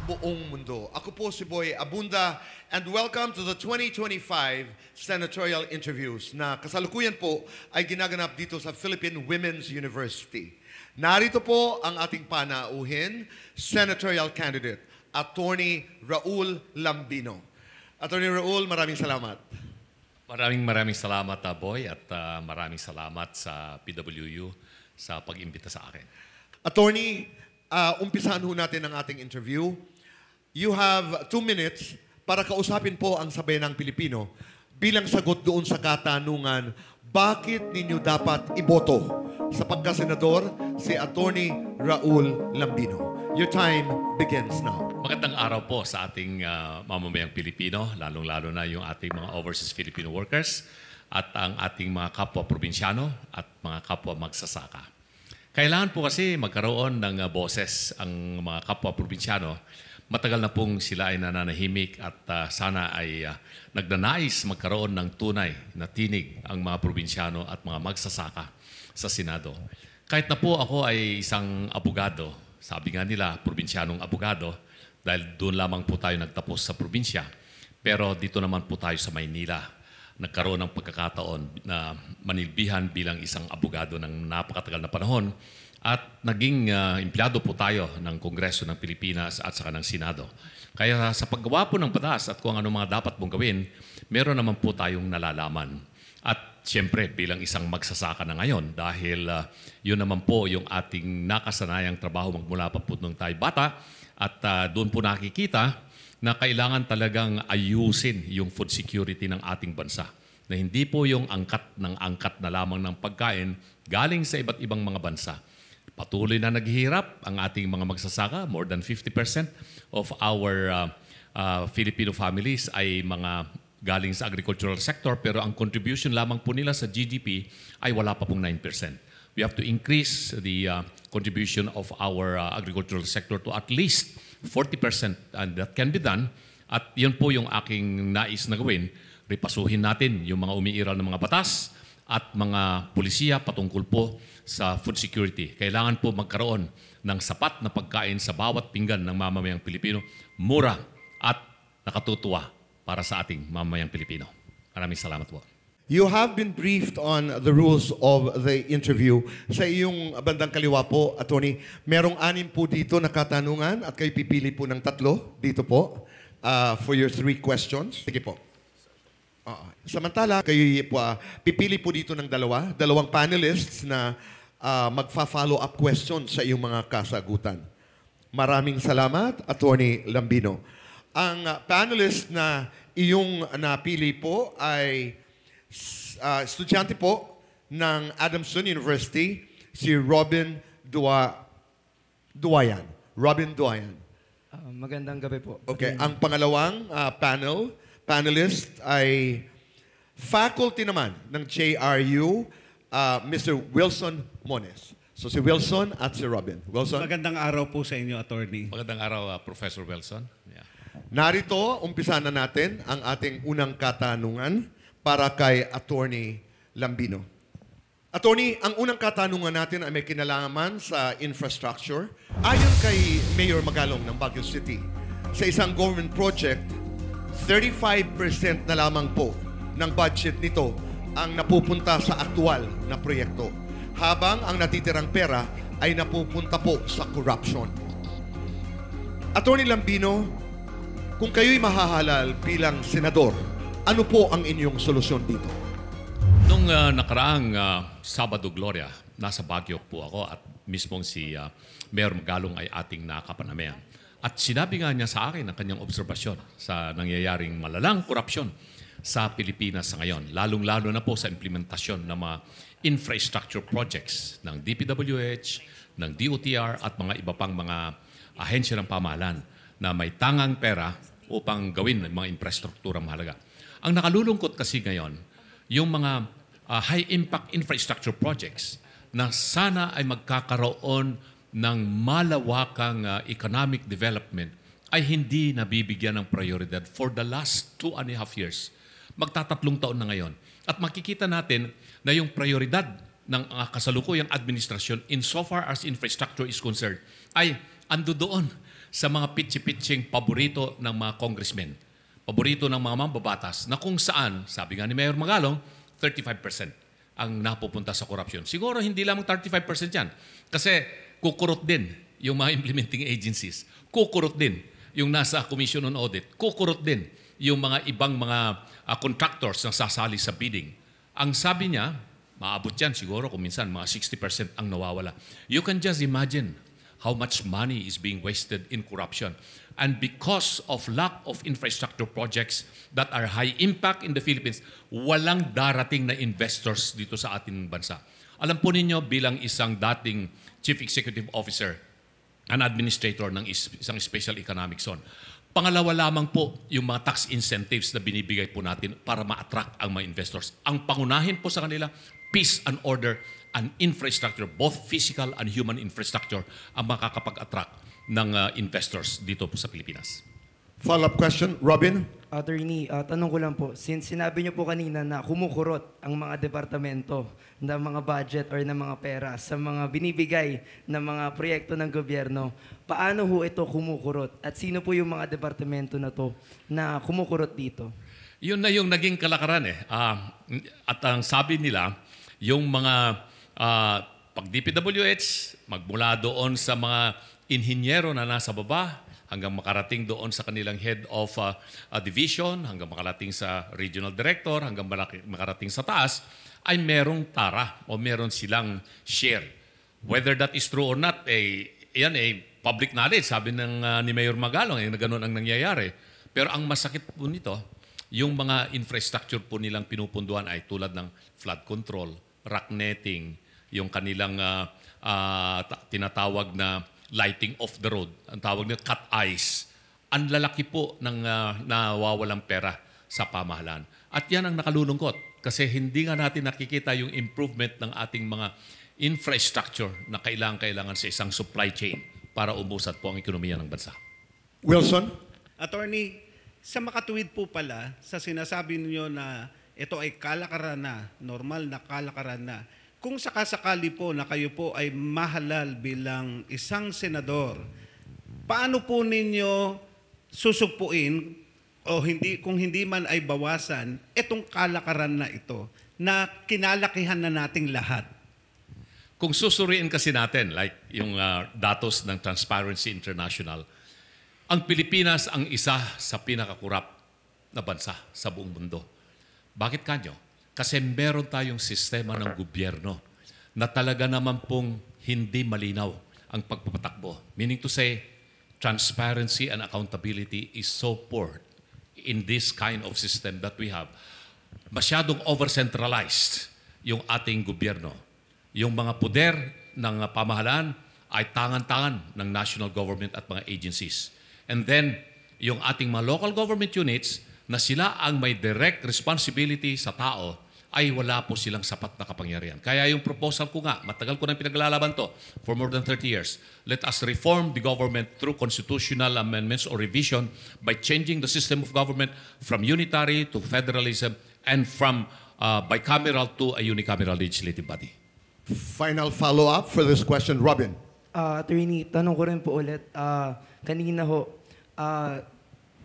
buong mundo. Ako po si Boy Abunda and welcome to the 2025 senatorial interviews na kasalukuyan po ay ginaganap dito sa Philippine Women's University. Narito po ang ating panauhin, senatorial candidate, Attorney Raul Lambino. Attorney Raul, maraming salamat. Maraming salamat, Boy, at maraming salamat sa PWU sa pag-imbita sa akin. Attorney, umpisahan ho natin ang ating interview. You have 2 minutes para kausapin po ang sabayanang Pilipino bilang sagot doon sa katanungan, bakit ninyo dapat iboto sa pagkasenador si Attorney Raul Lambino? Your time begins now. Magandang araw po sa ating mamamayang Pilipino, lalong-lalo na yung ating mga overseas Filipino workers at ang ating mga kapwa probinsyano at mga kapwa magsasaka. Kailangan po kasi magkaroon ng boses ang mga kapwa probinsyano. Matagal na pong sila ay nananahimik at sana ay nagnanais magkaroon ng tunay na tinig ang mga probinsyano at mga magsasaka sa Senado. Kahit na po ako ay isang abogado, sabi nga nila, probinsyanong abogado, dahil doon lamang po tayo nagtapos sa probinsya. Pero dito naman po tayo sa Maynila. Nagkaroon ng pagkakataon na manilbihan bilang isang abogado ng napakatagal na panahon at naging empleyado po tayo ng Kongreso ng Pilipinas at saka ng Senado. Kaya sa paggawa po ng batas at kung ano mga dapat mong gawin, meron naman po tayong nalalaman. At siyempre bilang isang magsasaka na ngayon dahil yun naman po yung ating nakasanayang trabaho magmula pa po nung tayo bata at doon po nakikita na kailangan talagang ayusin yung food security ng ating bansa. Na hindi po yung angkat na lamang ng pagkain galing sa iba't ibang mga bansa. Patuloy na naghihirap ang ating mga magsasaka. More than 50% of our Filipino families ay mga galing sa agricultural sector pero ang contribution lamang po nila sa GDP ay wala pa pong 9%. We have to increase the contribution of our agricultural sector to at least 40%, and that can be done. At yun po yung aking nais na gawin. Ripasuhin natin yung mga umiiral ng mga batas at mga pulisiya patungkol po sa food security. Kailangan po magkaroon ng sapat na pagkain sa bawat pinggan ng mamamayang Pilipino, mura at nakatutuwa para sa ating mamamayang Pilipino. Maraming salamat po. You have been briefed on the rules of the interview. Sa iyong bandang kaliwa po, Attorney, merong 6 po dito na katanungan at kayo pipili po ng 3 dito po for your 3 questions. Sige po. Samantala, kayo po, pipili po dito ng 2 panelists na magfa-follow up questions sa iyong mga kasagutan. Maraming salamat, Attorney Lambino. Ang panelist na iyong napili po ay estudyante po ng Adamson University, si Robin Duayan. Robin Duayan. Magandang gabi po. Okay, ang pangalawang panelist ay faculty naman ng JRU, Mr. Wilson Mones. So si Wilson at si Robin. Wilson? Magandang araw po sa inyo, Attorney. Magandang araw, Professor Wilson. Yeah. Narito, umpisa na natin ang ating unang katanungan para kay Attorney Lambino. Attorney, ang unang katanungan natin ay may kinalaman sa infrastructure. Ayon kay Mayor Magalong ng Baguio City, sa isang government project, 35% na lamang po ng budget nito ang napupunta sa aktual na proyekto, habang ang natitirang pera ay napupunta po sa corruption. Attorney Lambino, kung kayo'y mahahalal bilang senador, ano po ang inyong solusyon dito? Nung nakaraang Sabado Gloria, nasa Baguio po ako at mismong si Mayor Magalong ay ating nakapanamayan. At sinabi nga niya sa akin ang kanyang obserbasyon sa nangyayaring malalang korupsyon sa Pilipinas sa ngayon, lalong-lalo na po sa implementasyon ng mga infrastructure projects ng DPWH, ng DOTR at mga iba pang mga ahensya ng pamahalaan na may tangang pera upang gawin ng mga infrastrukturang mahalaga. Ang nakalulungkot kasi ngayon, yung mga high-impact infrastructure projects na sana ay magkakaroon ng malawakang economic development ay hindi nabibigyan ng prioridad for the last 2.5 years. Magtatatlong taon na ngayon. At makikita natin na yung prioridad ng kasalukuyang administrasyon insofar as infrastructure is concerned ay ando doon sa mga pitsi-pitsing paborito ng mga congressmen, paborito ng mga mambabatas na kung saan, sabi nga ni Mayor Magalong, 35% ang napupunta sa korupsyon. Siguro hindi lamang 35% yan kasi kukurot din yung mga implementing agencies, kukurot din yung nasa Commission on Audit, kukurot din yung mga ibang mga contractors na sasali sa bidding. Ang sabi niya, maabot yan siguro kung minsan mga 60% ang nawawala. You can just imagine how much money is being wasted in corruption. And because of lack of infrastructure projects that are high impact in the Philippines, walang darating na investors dito sa ating bansa. Alam po ninyo bilang isang dating Chief Executive Officer, an administrator ng isang special economic zone, pangalawa lamang po yung mga tax incentives na binibigay po natin para ma-attract ang mga investors. Ang pangunahin po sa kanila, peace and order and infrastructure, both physical and human infrastructure, ang makakapag-attract ng investors dito po sa Pilipinas. Follow-up question, Robin? Attorney, tanong ko lang po, since sinabi niyo po kanina na kumukurot ang mga departamento ng mga budget or ng mga pera sa mga binibigay ng mga proyekto ng gobyerno, paano ho ito kumukurot? At sino po yung mga departamento na to na kumukurot dito? Yun na yung naging kalakaran eh. At ang sabi nila, yung mga pag DPWH, magmula doon sa mga inhinyero na nasa baba, hanggang makarating doon sa kanilang head of division, hanggang makarating sa regional director, hanggang makarating sa taas, ay merong tara o meron silang share. Whether that is true or not, yan public knowledge, sabi ni Mayor Magalong, na ganun ang nangyayari. Pero ang masakit po nito, yung mga infrastructure po nilang pinupunduhan ay tulad ng flood control, rock netting, yung kanilang tinatawag na lighting off the road, ang tawag nila cut ice. Ang lalaki po ng nawawalang pera sa pamahalaan. At yan ang nakalulungkot kasi hindi nga natin nakikita yung improvement ng ating mga infrastructure na kailangan sa isang supply chain para umusad po ang ekonomiya ng bansa. Wilson? Attorney, sa makatuwid po pala, sa sinasabi niyo na ito ay kalakaran na, normal na kalakaran na, kung sakasakali po na kayo po ay mahalal bilang isang senador, paano po ninyo susupuin o kung hindi man ay bawasan itong kalakaran na ito na kinalakihan na nating lahat? Kung susuriin kasi natin, like yung datos ng Transparency International, ang Pilipinas ang isa sa pinakakurap na bansa sa buong mundo. Bakit kanyo? Kasi meron tayong sistema ng gobyerno na talaga naman pong hindi malinaw ang pagpapatakbo. Meaning to say, transparency and accountability is so poor in this kind of system that we have. Masyadong over-centralized yung ating gobyerno. Yung mga poder ng pamahalaan ay tangan-tangan ng national government at mga agencies. And then, yung ating mga local government units na sila ang may direct responsibility sa tao ay wala po silang sapat na kapangyarihan. Kaya yung proposal ko nga, matagal ko nang pinaglalaban to for more than 30 years. Let us reform the government through constitutional amendments or revision by changing the system of government from unitary to federalism and from bicameral to a unicameral legislative body. Final follow-up for this question, Robin. Attorney, tanong ko rin po ulit. Kanina ho,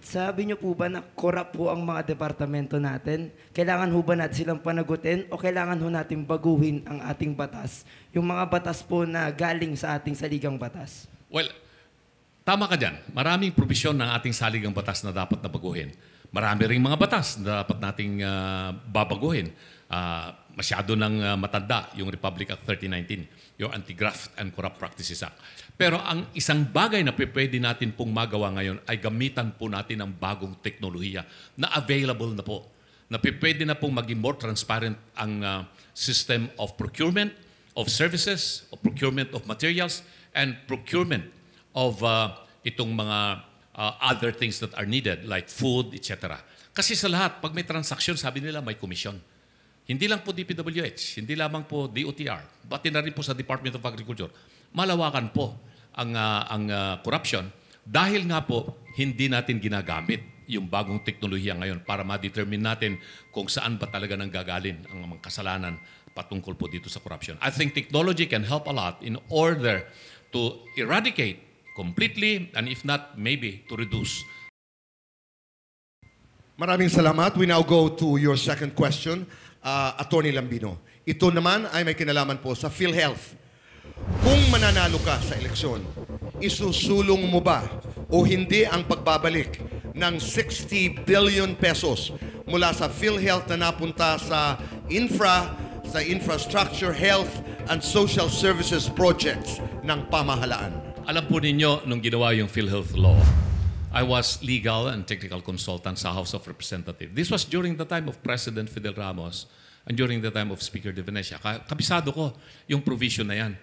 sabi niyo po ba na corrupt po ang mga departamento natin? Kailangan ho ba natin silang panagutin o kailangan ho natin baguhin ang ating batas? Yung mga batas po na galing sa ating saligang batas. Well, tama ka dyan. Maraming probisyon ng ating saligang batas na dapat na baguhin. Marami ring mga batas na dapat nating babaguhin. Masyado ng matanda yung Republic Act 3019, yung Anti-Graft and Corrupt Practices Act. Pero ang isang bagay na pwede natin pong magawa ngayon ay gamitan po natin ng bagong teknolohiya na available na po. Na pwede na pong maging more transparent ang system of procurement of services, of procurement of materials, and procurement of itong mga other things that are needed like food, etc. Kasi sa lahat, pag may transaksyon, sabi nila may komisyon. Hindi lang po DPWH, hindi lamang po DOTR, pati na rin po sa Department of Agriculture. Malawakan po ang corruption dahil nga po hindi natin ginagamit yung bagong teknolohiya ngayon para ma-determine natin kung saan ba talaga nanggagaling ang mga kasalanan patungkol po dito sa corruption. I think technology can help a lot in order to eradicate completely, and if not, maybe to reduce. Maraming salamat. We now go to your second question, Attorney Lambino. Ito naman ay may kinalaman po sa PhilHealth. Kung mananalo ka sa eleksyon, isusulong mo ba o hindi ang pagbabalik ng 60 billion pesos mula sa PhilHealth na napunta sa infrastructure, health, and social services projects ng pamahalaan? Alam po ninyo, nung ginawa yung PhilHealth law, I was legal and technical consultant sa House of Representatives. This was during the time of President Fidel Ramos and during the time of Speaker De Venecia. Kabisado ko yung provision na yan.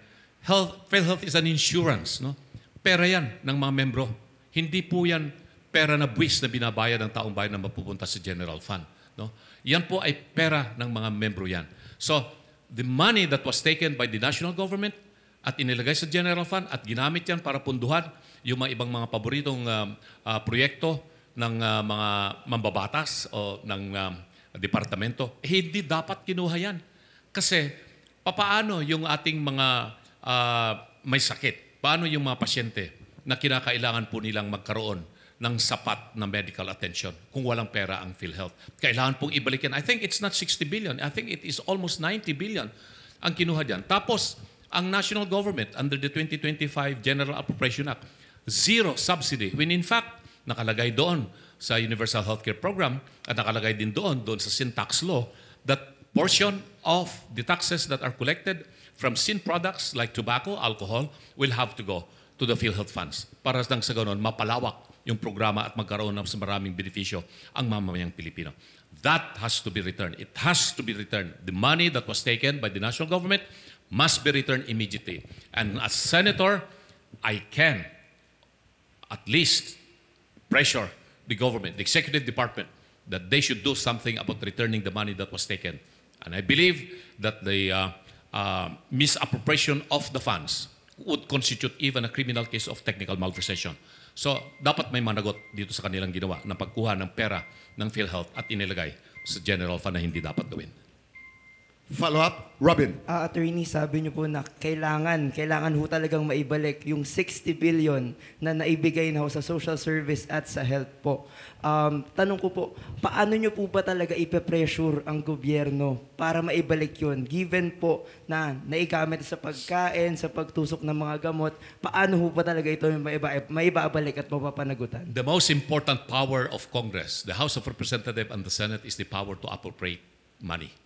PhilHealth is an insurance. No? Pera yan ng mga membro. Hindi po yan pera na buwis na binabayad ng taong bayan na mapupunta sa general fund. No? Yan po ay pera ng mga membro yan. So, the money that was taken by the national government at inilagay sa general fund at ginamit yan para punduhan yung mga ibang mga paboritong proyekto ng mga mambabatas o ng departamento, hindi dapat kinuha yan. Kasi, papaano yung ating mga may sakit? Paano yung mga pasyente na kinakailangan po nilang magkaroon ng sapat na medical attention kung walang pera ang PhilHealth? Kailangan pong ibalik yan. I think it's not 60 billion. I think it is almost 90 billion ang kinuha dyan. Tapos, ang national government under the 2025 General Appropriation Act, zero subsidy. When in fact, nakalagay doon sa Universal Healthcare Program at nakalagay din doon sa sin tax law that portion of the taxes that are collected from sin products like tobacco, alcohol, will have to go to the PhilHealth funds para nang sa ganon mapalawak yung programa at magkaroon ng maraming benepisyo ang mamamayang Pilipino. That has to be returned. It has to be returned. The money that was taken by the national government must be returned immediately. And as senator, I can at least pressure the government, the executive department, that they should do something about returning the money that was taken. And I believe that the misappropriation of the funds would constitute even a criminal case of technical malversation. So, dapat may managot dito sa kanilang ginawa na pagkuha ng pera ng PhilHealth at inilagay sa general fund na hindi dapat gawin. Follow-up, Robin. Attorney, sabi niyo po na kailangan ho talagang maibalik yung 60 billion na naibigay na ho sa social service at sa health po. Tanong ko po, paano niyo po ba talaga ipe-pressure ang gobyerno para maibalik yun? Given po na naigamit sa pagkain, sa pagtusok ng mga gamot, paano ho ba talaga ito maibabalik at mapapanagutan? The most important power of Congress, the House of Representatives and the Senate, is the power to appropriate money.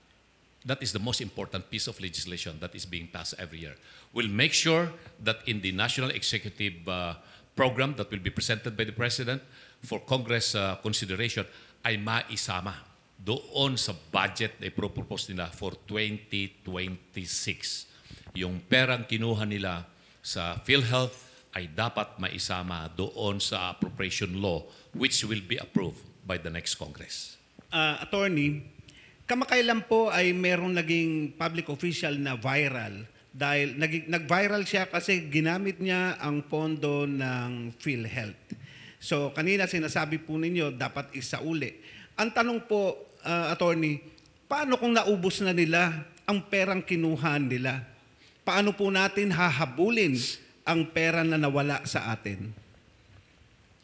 That is the most important piece of legislation that is being passed every year. We'll make sure that in the National Executive Program that will be presented by the President for Congress consideration ay maisama doon sa budget na ipropropose nila for 2026. Yung perang kinuha nila sa PhilHealth ay dapat maisama doon sa appropriation law which will be approved by the next Congress. Attorney, kamakailan po ay merong naging public official na viral dahil nag-viral siya kasi ginamit niya ang pondo ng PhilHealth. So kanina sinasabi po ninyo dapat isauli. Ang tanong po, Attorney, paano kung naubos na nila ang perang kinuha nila? Paano po natin hahabulin ang pera na nawala sa atin?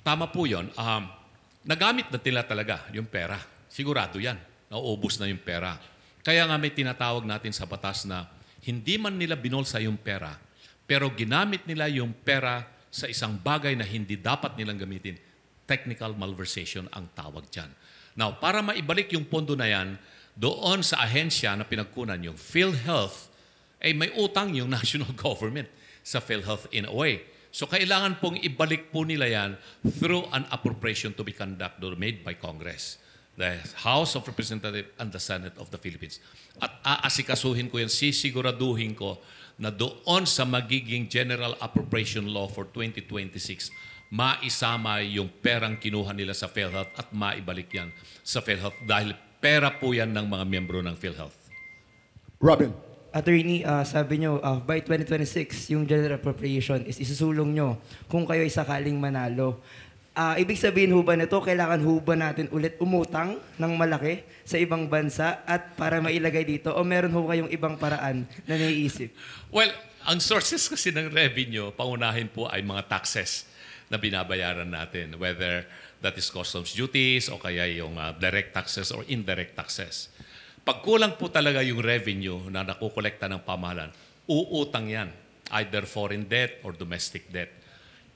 Tama po yun. Nagamit na nila talaga yung pera. Sigurado yan. Nauubos na yung pera. Kaya nga may tinatawag natin sa batas na hindi man nila binolsa yung pera, pero ginamit nila yung pera sa isang bagay na hindi dapat nilang gamitin. Technical malversation ang tawag dyan. Now, para maibalik yung pondo na yan, doon sa ahensya na pinagkunan yung PhilHealth, ay may utang yung national government sa PhilHealth in a way. So, kailangan pong ibalik po nila yan through an appropriation to be conducted or made by Congress, the House of Representatives and the Senate of the Philippines. At aasikasuhin ko yan, sisiguraduhin ko na doon sa magiging General Appropriation Law for 2026, maisama yung perang kinuha nila sa PhilHealth at maibalik yan sa PhilHealth dahil pera po yan ng mga miyembro ng PhilHealth. Robin. Attorney, sabi nyo, by 2026, yung general appropriation is isusulong nyo kung kayo ay sakaling manalo. Ibig sabihin ho ba nito, kailangan ho ba natin ulit umutang ng malaki sa ibang bansa at para mailagay dito? O meron ho kayong ibang paraan na naiisip? Well, ang sources kasi ng revenue, pangunahin po ay mga taxes na binabayaran natin, whether that is customs duties o kaya yung direct taxes or indirect taxes. Pag kulang po talaga yung revenue na nakukolekta ng pamahalaan, uutang yan, either foreign debt or domestic debt.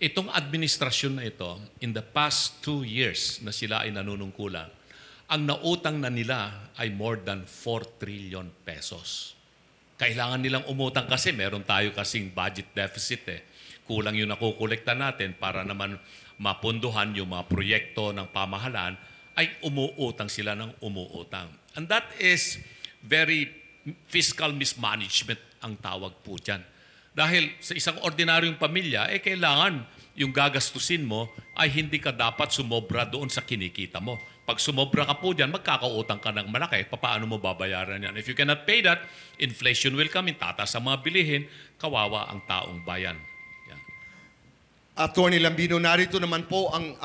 Itong administrasyon na ito, in the past 2 years na sila ay nanunungkulan, ang nautang na nila ay more than 4 trillion pesos. Kailangan nilang umutang kasi meron tayo kasing budget deficit eh. Kulang yung nakukolekta natin para naman mapunduhan yung mga proyekto ng pamahalaan, ay umuutang sila ng umuutang. And that is very fiscal mismanagement ang tawag po dyan. Dahil sa isang ordinaryong pamilya, kailangan yung gagastusin mo ay hindi ka dapat sumobra doon sa kinikita mo. Pag sumobra ka po dyan, magkakautang ka ng malaki. Paano mo babayaran yan? If you cannot pay that, inflation will come in, tataas ang mga bilihin, kawawa ang taong bayan. Yan. Attorney Lambino, narito naman po ang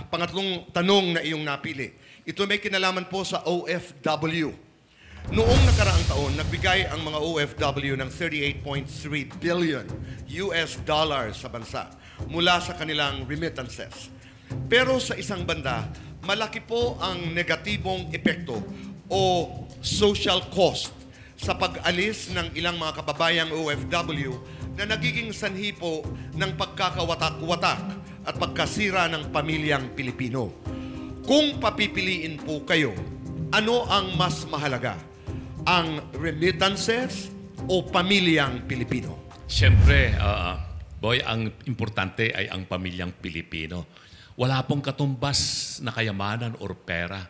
pangatlong tanong na iyong napili. Ito may kinalaman po sa OFW. Noong nakaraang taon, nagbigay ang mga OFW ng $38.3 billion sa bansa mula sa kanilang remittances. Pero sa isang banda, malaki po ang negatibong epekto o social cost sa pag-alis ng ilang mga kababayang OFW na nagiging sanhi po ng pagkakawatak-watak at pagkasira ng pamilyang Pilipino. Kung papipiliin po kayo, ano ang mas mahalaga? Ang remittances o pamilyang Pilipino? Siyempre, boy, ang importante ay ang pamilyang Pilipino. Wala pong katumbas na kayamanan or pera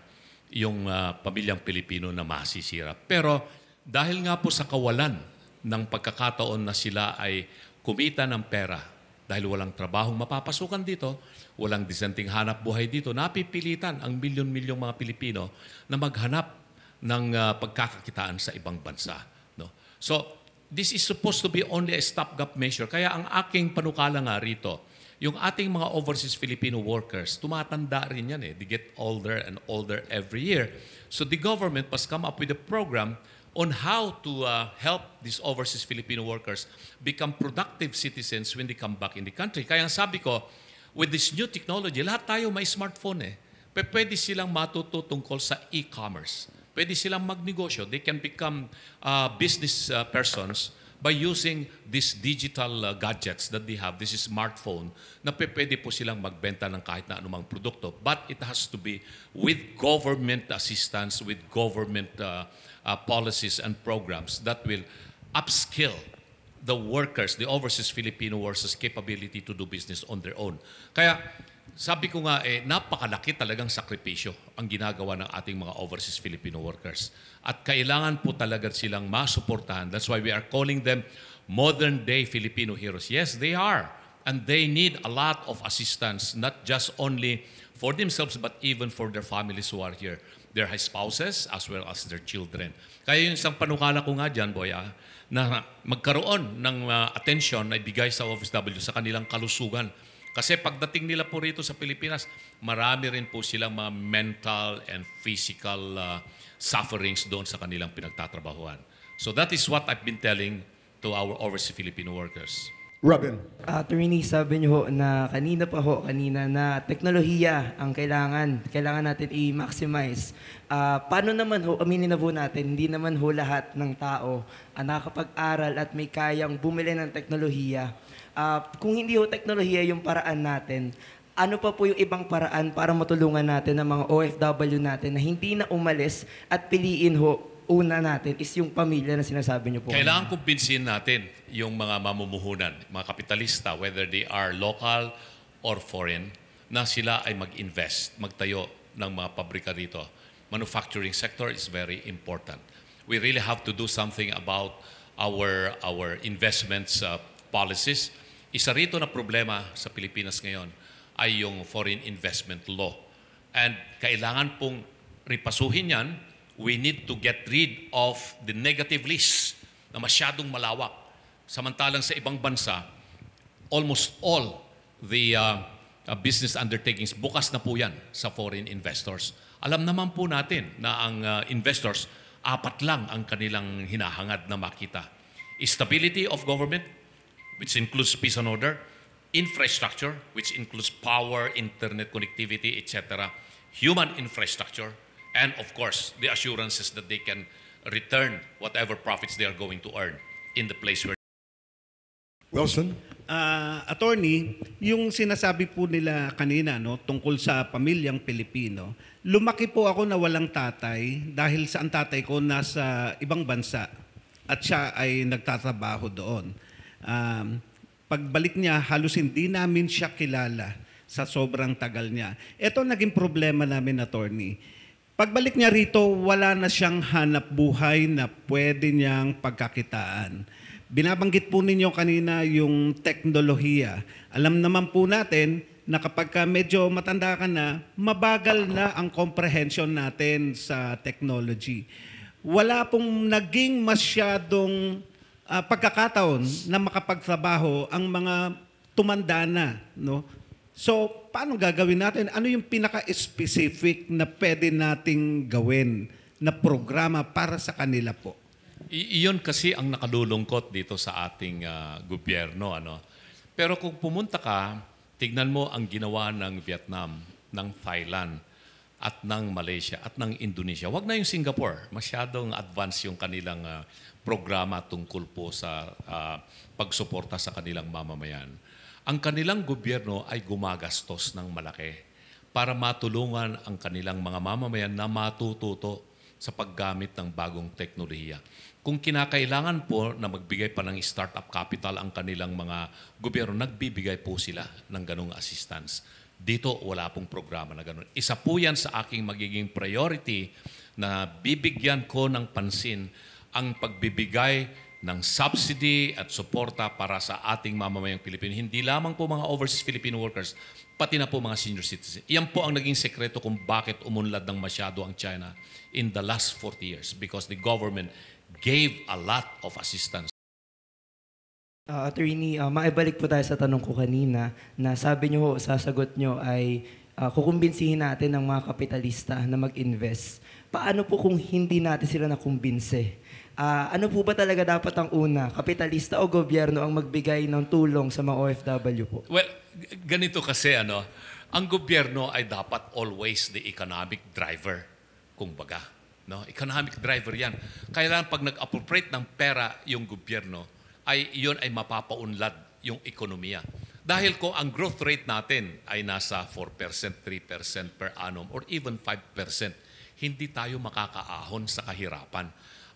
yung pamilyang Pilipino na masisira. Pero dahil nga po sa kawalan ng pagkakataon na sila ay kumita ng pera dahil walang trabahong mapapasukan dito, walang disenteng hanap buhay dito, napipilitan ang milyon-milyong mga Pilipino na maghanap ng pagkakakitaan sa ibang bansa. No? So, this is supposed to be only a stopgap measure. Kaya ang aking panukala nga rito, yung ating mga overseas Filipino workers, tumatanda rin yan eh. They get older and older every year. So the government must come up with a program on how to help these overseas Filipino workers become productive citizens when they come back in the country. Kaya ang sabi ko, with this new technology, lahat tayo may smartphone eh. Pwede silang matuto tungkol sa e-commerce. Pwede silang magnegosyo. They can become business persons by using these digital gadgets that they have, this is smartphone, na pwede po silang magbenta ng kahit na anumang produkto. But it has to be with government assistance, with government policies and programs that will upskill the workers, the overseas Filipino workers' capability to do business on their own. Kaya, sabi ko nga, napakalaki talagang sakripisyo ang ginagawa ng ating mga overseas Filipino workers. At kailangan po talaga silang masuportahan. That's why we are calling them modern-day Filipino heroes. Yes, they are. And they need a lot of assistance, not just only for themselves, but even for their families who are here. Their spouses as well as their children. Kaya yung isang panukala ko nga dyan, boy, na magkaroon ng atensyon na ibigay sa OFW sa kanilang kalusugan. Kasi pagdating nila po rito sa Pilipinas, marami rin po silang mga mental and physical sufferings doon sa kanilang pinagtatrabahuan. So that is what I've been telling to our overseas Filipino workers. Robin. Attorney, sabi niyo ho na kanina na teknolohiya ang kailangan natin i-maximize. Paano naman ho, aminin na po natin, hindi naman ho lahat ng tao nakakapag-aral at may kayang bumili ng teknolohiya. Kung hindi ho teknolohiya yung paraan natin, ano pa po yung ibang paraan para matulungan natin ng mga OFW natin na hindi na umalis at piliin ho, una natin is yung pamilya na sinasabi niyo po. Kailangan kumbinsihin natin yung mga mamumuhunan, mga kapitalista, whether they are local or foreign, na sila ay mag-invest, magtayo ng mga pabrika rito. Manufacturing sector is very important. We really have to do something about our investments policies. Isa rito na problema sa Pilipinas ngayon ay yung foreign investment law. And kailangan pong ripasuhin yan. We need to get rid of the negative list na masyadong malawak. Samantalang sa ibang bansa, almost all the business undertakings, bukas na po yan sa foreign investors. Alam naman po natin na ang investors, 4 lang ang kanilang hinahangad na makita. Stability of government, which includes peace and order, infrastructure, which includes power, internet connectivity, etc., human infrastructure, and of course, the assurances that they can return whatever profits they are going to earn in the place where. Wilson? Attorney, yung sinasabi po nila kanina no, tungkol sa pamilyang Pilipino, lumaki po ako na walang tatay dahil sa ang tatay ko nasa ibang bansa at siya ay nagtatrabaho doon. Pagbalik niya, halos hindi namin siya kilala sa sobrang tagal niya. Ito naging problema namin, attorney. Pagbalik niya rito, wala na siyang hanap buhay na pwede niyang pagkakitaan. Binabanggit po ninyo kanina yung teknolohiya. Alam naman po natin na kapag medyo matanda ka na, mabagal na ang comprehension natin sa technology. Wala pong naging masyadong pagkakataon na makapagtrabaho ang mga tumanda na. No? So, paano gagawin natin? Ano yung pinaka-specific na pwede nating gawin na programa para sa kanila po? Iyon kasi ang nakalulungkot dito sa ating gobyerno. Pero kung pumunta ka, tignan mo ang ginawa ng Vietnam, ng Thailand, at ng Malaysia, at ng Indonesia. Huwag na yung Singapore. Masyadong advanced yung kanilang programa tungkol po sa pagsuporta sa kanilang mamamayan. Ang kanilang gobyerno ay gumagastos ng malaki para matulungan ang kanilang mga mamamayan na matututo sa paggamit ng bagong teknolohiya. Kung kinakailangan po na magbigay pa ng startup capital ang kanilang mga gobyerno, nagbibigay po sila ng ganung assistance. Dito, wala pong programa na ganun. Isa po yan sa aking magiging priority na bibigyan ko ng pansin ang pagbibigay ng subsidy at suporta para sa ating mamamayang Pilipino. Hindi lamang po mga overseas Filipino workers, pati na po mga senior citizens. Iyan po ang naging sekreto kung bakit umunlad ng masyado ang China in the last 40 years because the government gave a lot of assistance. Attorney, maibalik po tayo sa tanong ko kanina na sabi nyo, sasagot nyo ay kukumbinsihin natin ng mga kapitalista na mag-invest. Paano po kung hindi natin sila nakumbinse? Ano po ba talaga dapat ang una? Kapitalista o gobyerno ang magbigay ng tulong sa mga OFW po? Well, ganito kasi ang gobyerno ay dapat always the economic driver, kumbaga. No? Economic driver yan. Kailangan pag nag-appropriate ng pera yung gobyerno, iyon ay mapapaunlad yung ekonomiya. Dahil kung ang growth rate natin ay nasa 4%, 3% per annum, or even 5%, hindi tayo makakaahon sa kahirapan.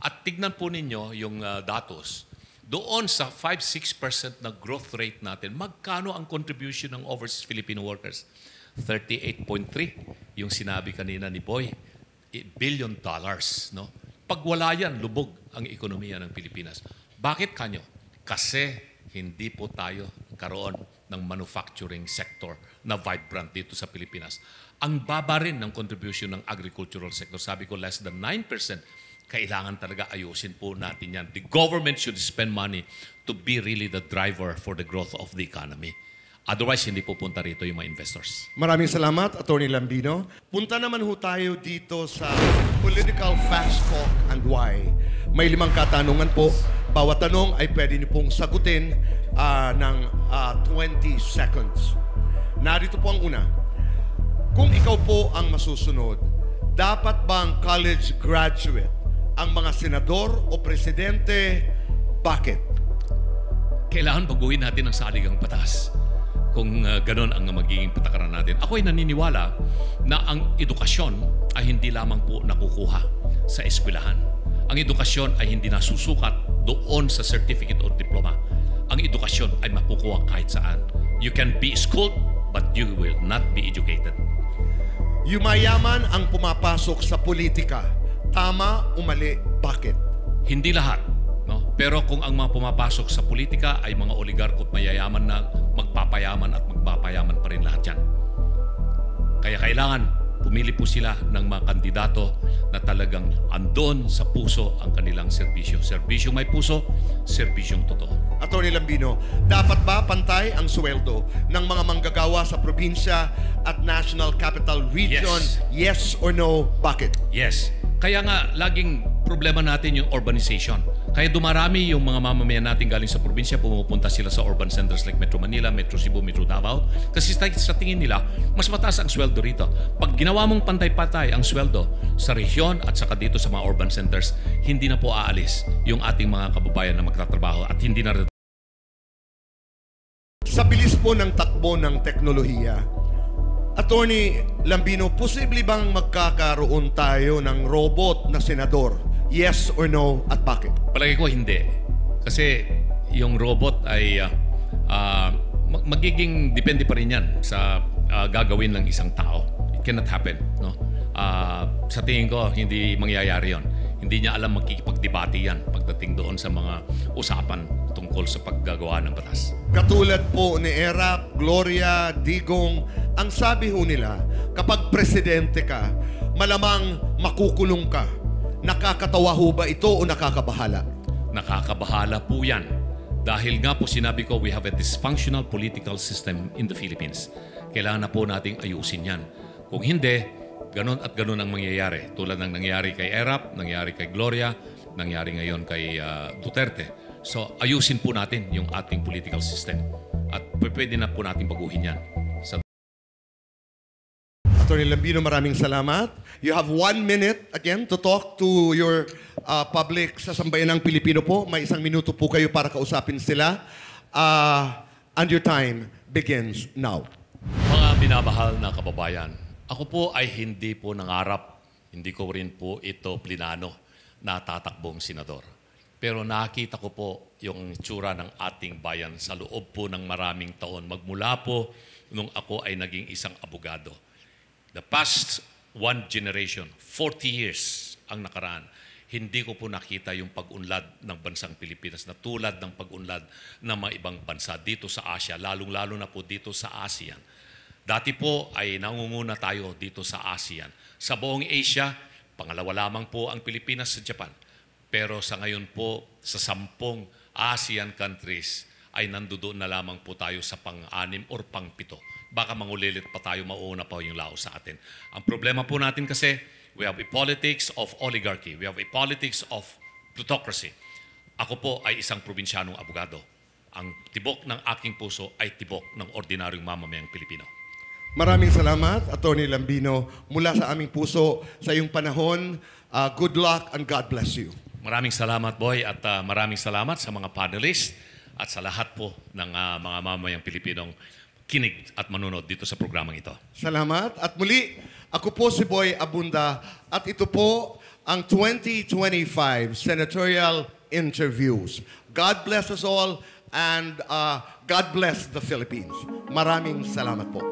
At tignan po ninyo yung datos. Doon sa 5-6% na growth rate natin, magkano ang contribution ng overseas Filipino workers? 38.3, yung sinabi kanina ni Boy, $1 billion. No? Pag wala yan, lubog ang ekonomiya ng Pilipinas. Bakit kanyo? Kasi hindi po tayo karoon ng manufacturing sector na vibrant dito sa Pilipinas. Ang baba rin ng contribution ng agricultural sector, sabi ko less than 9%, kailangan talaga ayusin po natin yan. The government should spend money to be really the driver for the growth of the economy. Otherwise, hindi pupunta rito yung mga investors. Maraming salamat, Attorney Lambino. Punta naman ho tayo dito sa Political Fast Talk and Why. May 5 katanungan po. Bawat tanong ay pwede niyo pong sagutin ng 20 seconds. Narito po ang una. Kung ikaw po ang masusunod, dapat bang college graduate ang mga senador o presidente? Bakit? Kailangan baguhin natin ang saligang batas kung ganon ang magiging patakaran natin. Ako ay naniniwala na ang edukasyon ay hindi lamang po nakukuha sa eskwelahan. Ang edukasyon ay hindi nasusukat doon sa certificate o diploma. Ang edukasyon ay makukuha kahit saan. You can be schooled, but you will not be educated. Yumayaman ang pumapasok sa politika. Tama o mali? Bakit? Hindi lahat. No? Pero kung ang mga pumapasok sa politika ay mga oligarko at mayayaman na magpapayaman at magpapayaman pa rin lahat yan. Kaya kailangan pumili po sila ng mga kandidato na talagang andon sa puso ang kanilang serbisyo. Serbisyong may puso, serbisyong totoo. Attorney Lambino, dapat ba pantay ang sweldo ng mga manggagawa sa probinsya at National Capital Region? Yes or no? Bakit? Yes. Kaya nga, laging problema natin yung urbanization. Kaya dumarami yung mga mamamayan natin galing sa probinsya, pumupunta sila sa urban centers like Metro Manila, Metro Cebu, Metro Davao. Kasi sa tingin nila, mas mataas ang sweldo rito. Pag ginawa mong pantay-patay ang sweldo sa rehiyon at saka dito sa mga urban centers, hindi na po aalis yung ating mga kababayan na magtatrabaho at hindi na. Sa bilis po ng takbo ng teknolohiya, Attorney Lambino, posible bang magkakaroon tayo ng robot na senador? Yes or no, at bakit? Palagi ko hindi. Kasi yung robot ay magiging depende pa rin yan sa gagawin ng isang tao. It cannot happen. No? Sa tingin ko, hindi mangyayari yon. Hindi niya alam makikipagdebate yan pagdating doon sa mga usapan tungkol sa paggagawa ng batas. Katulad po ni Erap, Gloria, Digong, ang sabi ho nila, kapag presidente ka, malamang makukulong ka. Nakakatawa ho ba ito o nakakabahala? Nakakabahala po yan. Dahil nga po sinabi ko, we have a dysfunctional political system in the Philippines. Kailangan na po nating ayusin yan. Kung hindi, ganon at ganon ang mangyayari. Tulad ng nangyari kay Erap, nangyari kay Gloria, nangyari ngayon kay Duterte. So, ayusin po natin yung ating political system. At pwede na po natin baguhin yan. Attorney Lambino, maraming salamat. You have 1 minute again to talk to your public sa sambayanang Pilipino po. May 1 minuto po kayo para kausapin sila. And your time begins now. Mga minamahal na kababayan, ako po ay hindi po nangarap, hindi ko rin po ito plinano na tatakbong senador. Pero nakita ko po yung tsura ng ating bayan sa loob po ng maraming taon. Magmula po nung ako ay naging isang abogado. The past 1 generation, 40 years ang nakaraan, hindi ko po nakita yung pag-unlad ng bansang Pilipinas na tulad ng pag-unlad ng mga ibang bansa dito sa Asia, lalong-lalo na po dito sa ASEAN. Dati po ay nangunguna tayo dito sa ASEAN. Sa buong Asia, pangalawa lamang po ang Pilipinas sa Japan. Pero sa ngayon po, sa 10 ASEAN countries, ay nandoon na lamang po tayo sa pang-6 or pang-7. Baka mangulilit pa tayo, mauuna pa yung Laos sa atin. Ang problema po natin kasi, we have a politics of oligarchy. We have a politics of plutocracy. Ako po ay isang probinsyanong abogado. Ang tibok ng aking puso ay tibok ng ordinaryong mamamayang Pilipino. Maraming salamat, Attorney Lambino. Mula sa aming puso, sa iyong panahon, good luck and God bless you. Maraming salamat, Boy, at maraming salamat sa mga panelists at sa lahat po ng mga mamamayang Pilipinong kinig at manunod dito sa programang ito. Salamat. At muli, ako po si Boy Abunda at ito po ang 2025 Senatorial Interviews. God bless us all and God bless the Philippines. Maraming salamat po.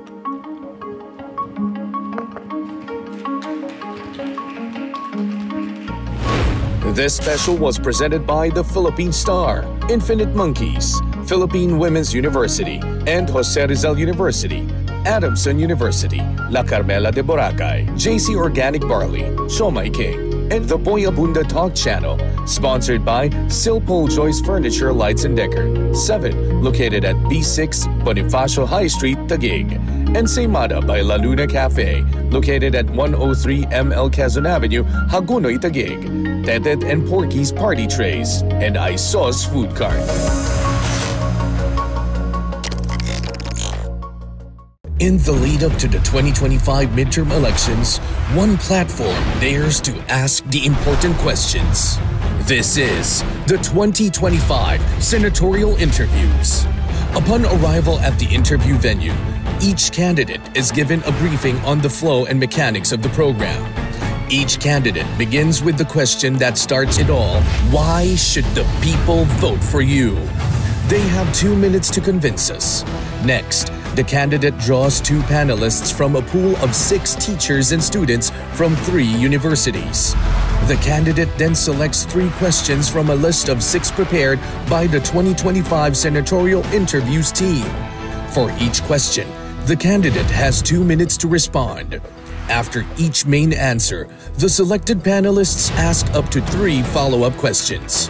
This special was presented by the Philippine Star, Infinite Monkeys, Philippine Women's University, and Jose Rizal University, Adamson University, La Carmela de Boracay, JC Organic Barley, Siomai King, and the Boy Abunda Talk Channel, sponsored by Silpol Joyce Furniture Lights and Decker, 7, located at B6 Bonifacio High Street, Taguig, and Seimada by La Luna Cafe, located at 103 ML Quezon Avenue, Hagunoy, Taguig, Tetet and Porky's Party Trays, and Isos Food Cart. In the lead-up to the 2025 midterm elections, one platform dares to ask the important questions. This is the 2025 Senatorial Interviews. Upon arrival at the interview venue, each candidate is given a briefing on the flow and mechanics of the program. Each candidate begins with the question that starts it all: why should the people vote for you? They have 2 minutes to convince us. Next, the candidate draws 2 panelists from a pool of 6 teachers and students from 3 universities. The candidate then selects 3 questions from a list of 6 prepared by the 2025 Senatorial Interviews team. For each question, the candidate has 2 minutes to respond. After each main answer, the selected panelists ask up to 3 follow-up questions.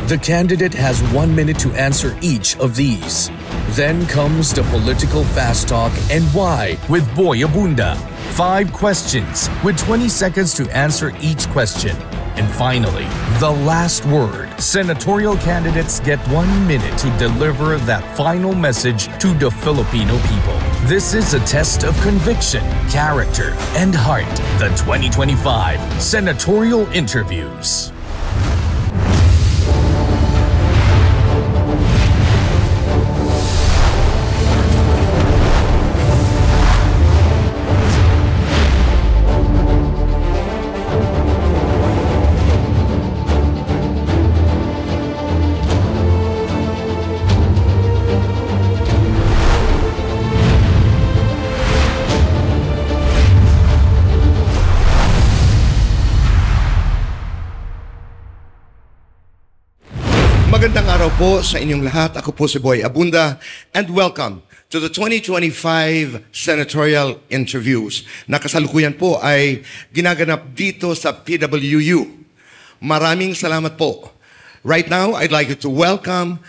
The candidate has 1 minute to answer each of these. Then comes the political fast talk and why with Boy Abunda. 5 questions with 20 seconds to answer each question. And finally, the last word. Senatorial candidates get 1 minute to deliver that final message to the Filipino people. This is a test of conviction, character, and heart. The 2025 Senatorial Interviews. Magandang araw po sa inyong lahat. Ako po si Boy Abunda and welcome to the 2025 Senatorial Interviews na kasalukuyan po ay ginaganap dito sa PWU. Maraming salamat po. Right now, I'd like you to welcome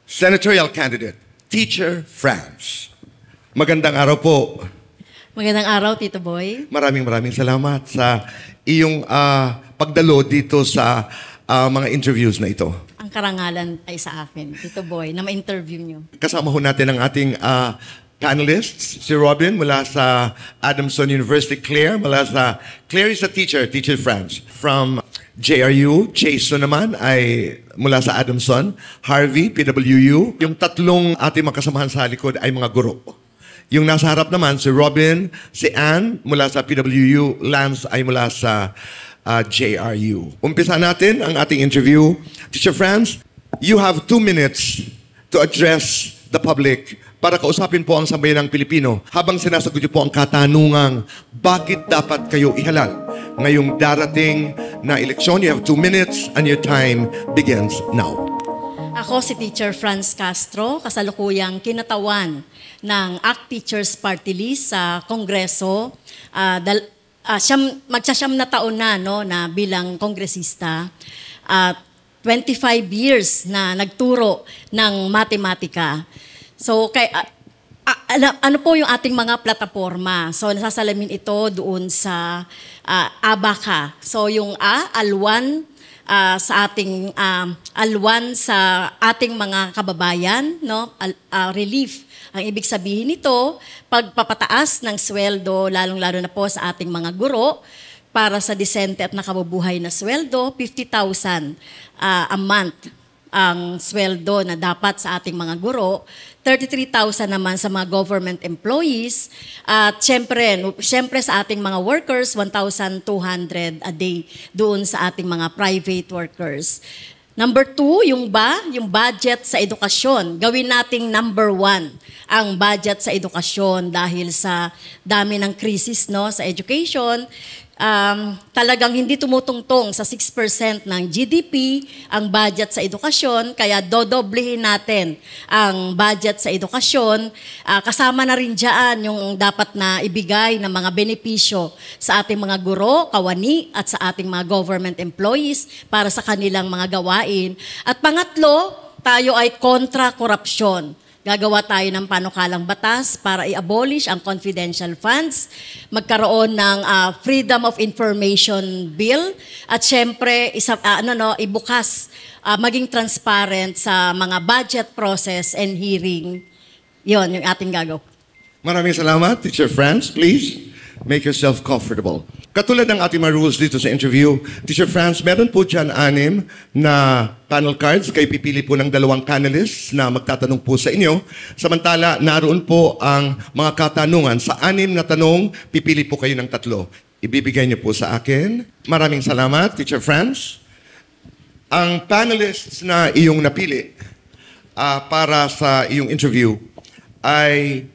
Senatorial Candidate, Teacher Franz. Magandang araw po. Magandang araw, Tito Boy. Maraming salamat sa iyong pagdalo dito sa mga interviews na ito. Ang karangalan ay sa akin, Tito Boy, na ma-interview nyo. Kasama ho natin ang ating panelists, si Robin mula sa Adamson University, Claire is a teacher, Teacher Franz. From JRU, Jason naman ay mula sa Adamson, Harvey, PWU. Yung tatlong ating makasamahan sa likod ay mga guro. Yung nasa harap naman, si Robin, si Ann mula sa PWU, Lance ay mula sa JRU. Umpisa natin ang ating interview. Teacher Franz, you have 2 minutes to address the public para kausapin po ang sambayanang Pilipino habang sinasagot niyo po ang katanungang bakit dapat kayo ihalal ngayong darating na eleksyon. You have 2 minutes and your time begins now. Ako si Teacher Franz Castro, kasalukuyang kinatawan ng ACT Teachers Party List sa Kongreso. Magsasyam na taon na, no, na bilang kongresista. 25 years na nagturo ng matematika. So, ano po yung ating mga plataforma? So, nasasalamin ito doon sa ABACA. So, yung alwan sa ating mga kababayan, no? Relief. Ang ibig sabihin nito, pagpapataas ng sweldo, lalong-lalo na po sa ating mga guro, para sa disente at nakabubuhay na sweldo, 50,000 a month ang sweldo na dapat sa ating mga guro, 33,000 naman sa mga government employees, at syempre sa ating mga workers, 1,200 a day doon sa ating mga private workers. Number 2, yung budget sa edukasyon. Gawin nating number 1 ang budget sa edukasyon dahil sa dami ng krisis, no, sa education. Talagang hindi tumutungtong sa 6% ng GDP ang budget sa edukasyon, kaya dodoblehin natin ang budget sa edukasyon. Kasama na rin dyan yung dapat na ibigay ng mga benepisyo sa ating mga guro, kawani, at sa ating mga government employees para sa kanilang mga gawain. At pangatlo, tayo ay kontra korupsyon. Gagawa tayo ng panukalang batas para i-abolish ang confidential funds, magkaroon ng Freedom of Information Bill, at syempre ibukas, maging transparent sa mga budget process and hearing. Yon yung ating gagaw. Maraming salamat. Teacher Franz, please make yourself comfortable. Katulad ng ating mga rules dito sa interview, Teacher Franz, meron po dyan 6 na panel cards. Kayo pipili po ng 2 panelists na magtatanong po sa inyo. Samantala, naroon po ang mga katanungan. Sa 6 na tanong, pipili po kayo ng 3. Ibibigay niyo po sa akin. Maraming salamat, Teacher Franz. Ang panelists na iyong napili para sa iyong interview ay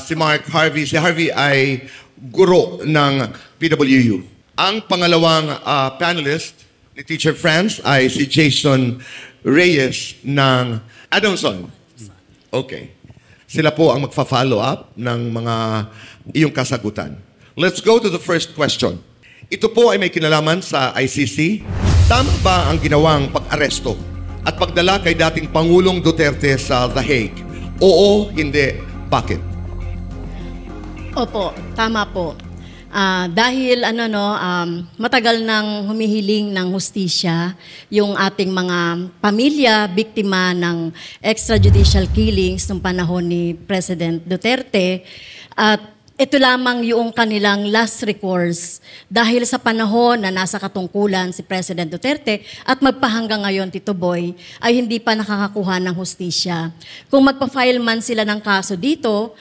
si Mark Harvey. Si Harvey ay guro ng PWU. Ang pangalawang panelist ni Teacher Franz ay si Jason Reyes ng Adamson. Okay. Sila po ang magfa-follow up ng mga iyong kasagutan. Let's go to the first question. Ito po ay may kinalaman sa ICC. Tama ba ang ginawang pag-aresto at pagdala kay dating Pangulong Duterte sa The Hague? Oo, hindi. Bakit? Opo, tama po. Dahil matagal nang humihiling ng hustisya yung ating mga pamilya biktima ng extrajudicial killings nung panahon ni President Duterte, at ito lamang yung kanilang last recourse dahil sa panahon na nasa katungkulan si President Duterte at magpahanggang ngayon, Tito Boy, ay hindi pa nakakakuha ng hustisya. Kung magpa-file man sila ng kaso dito,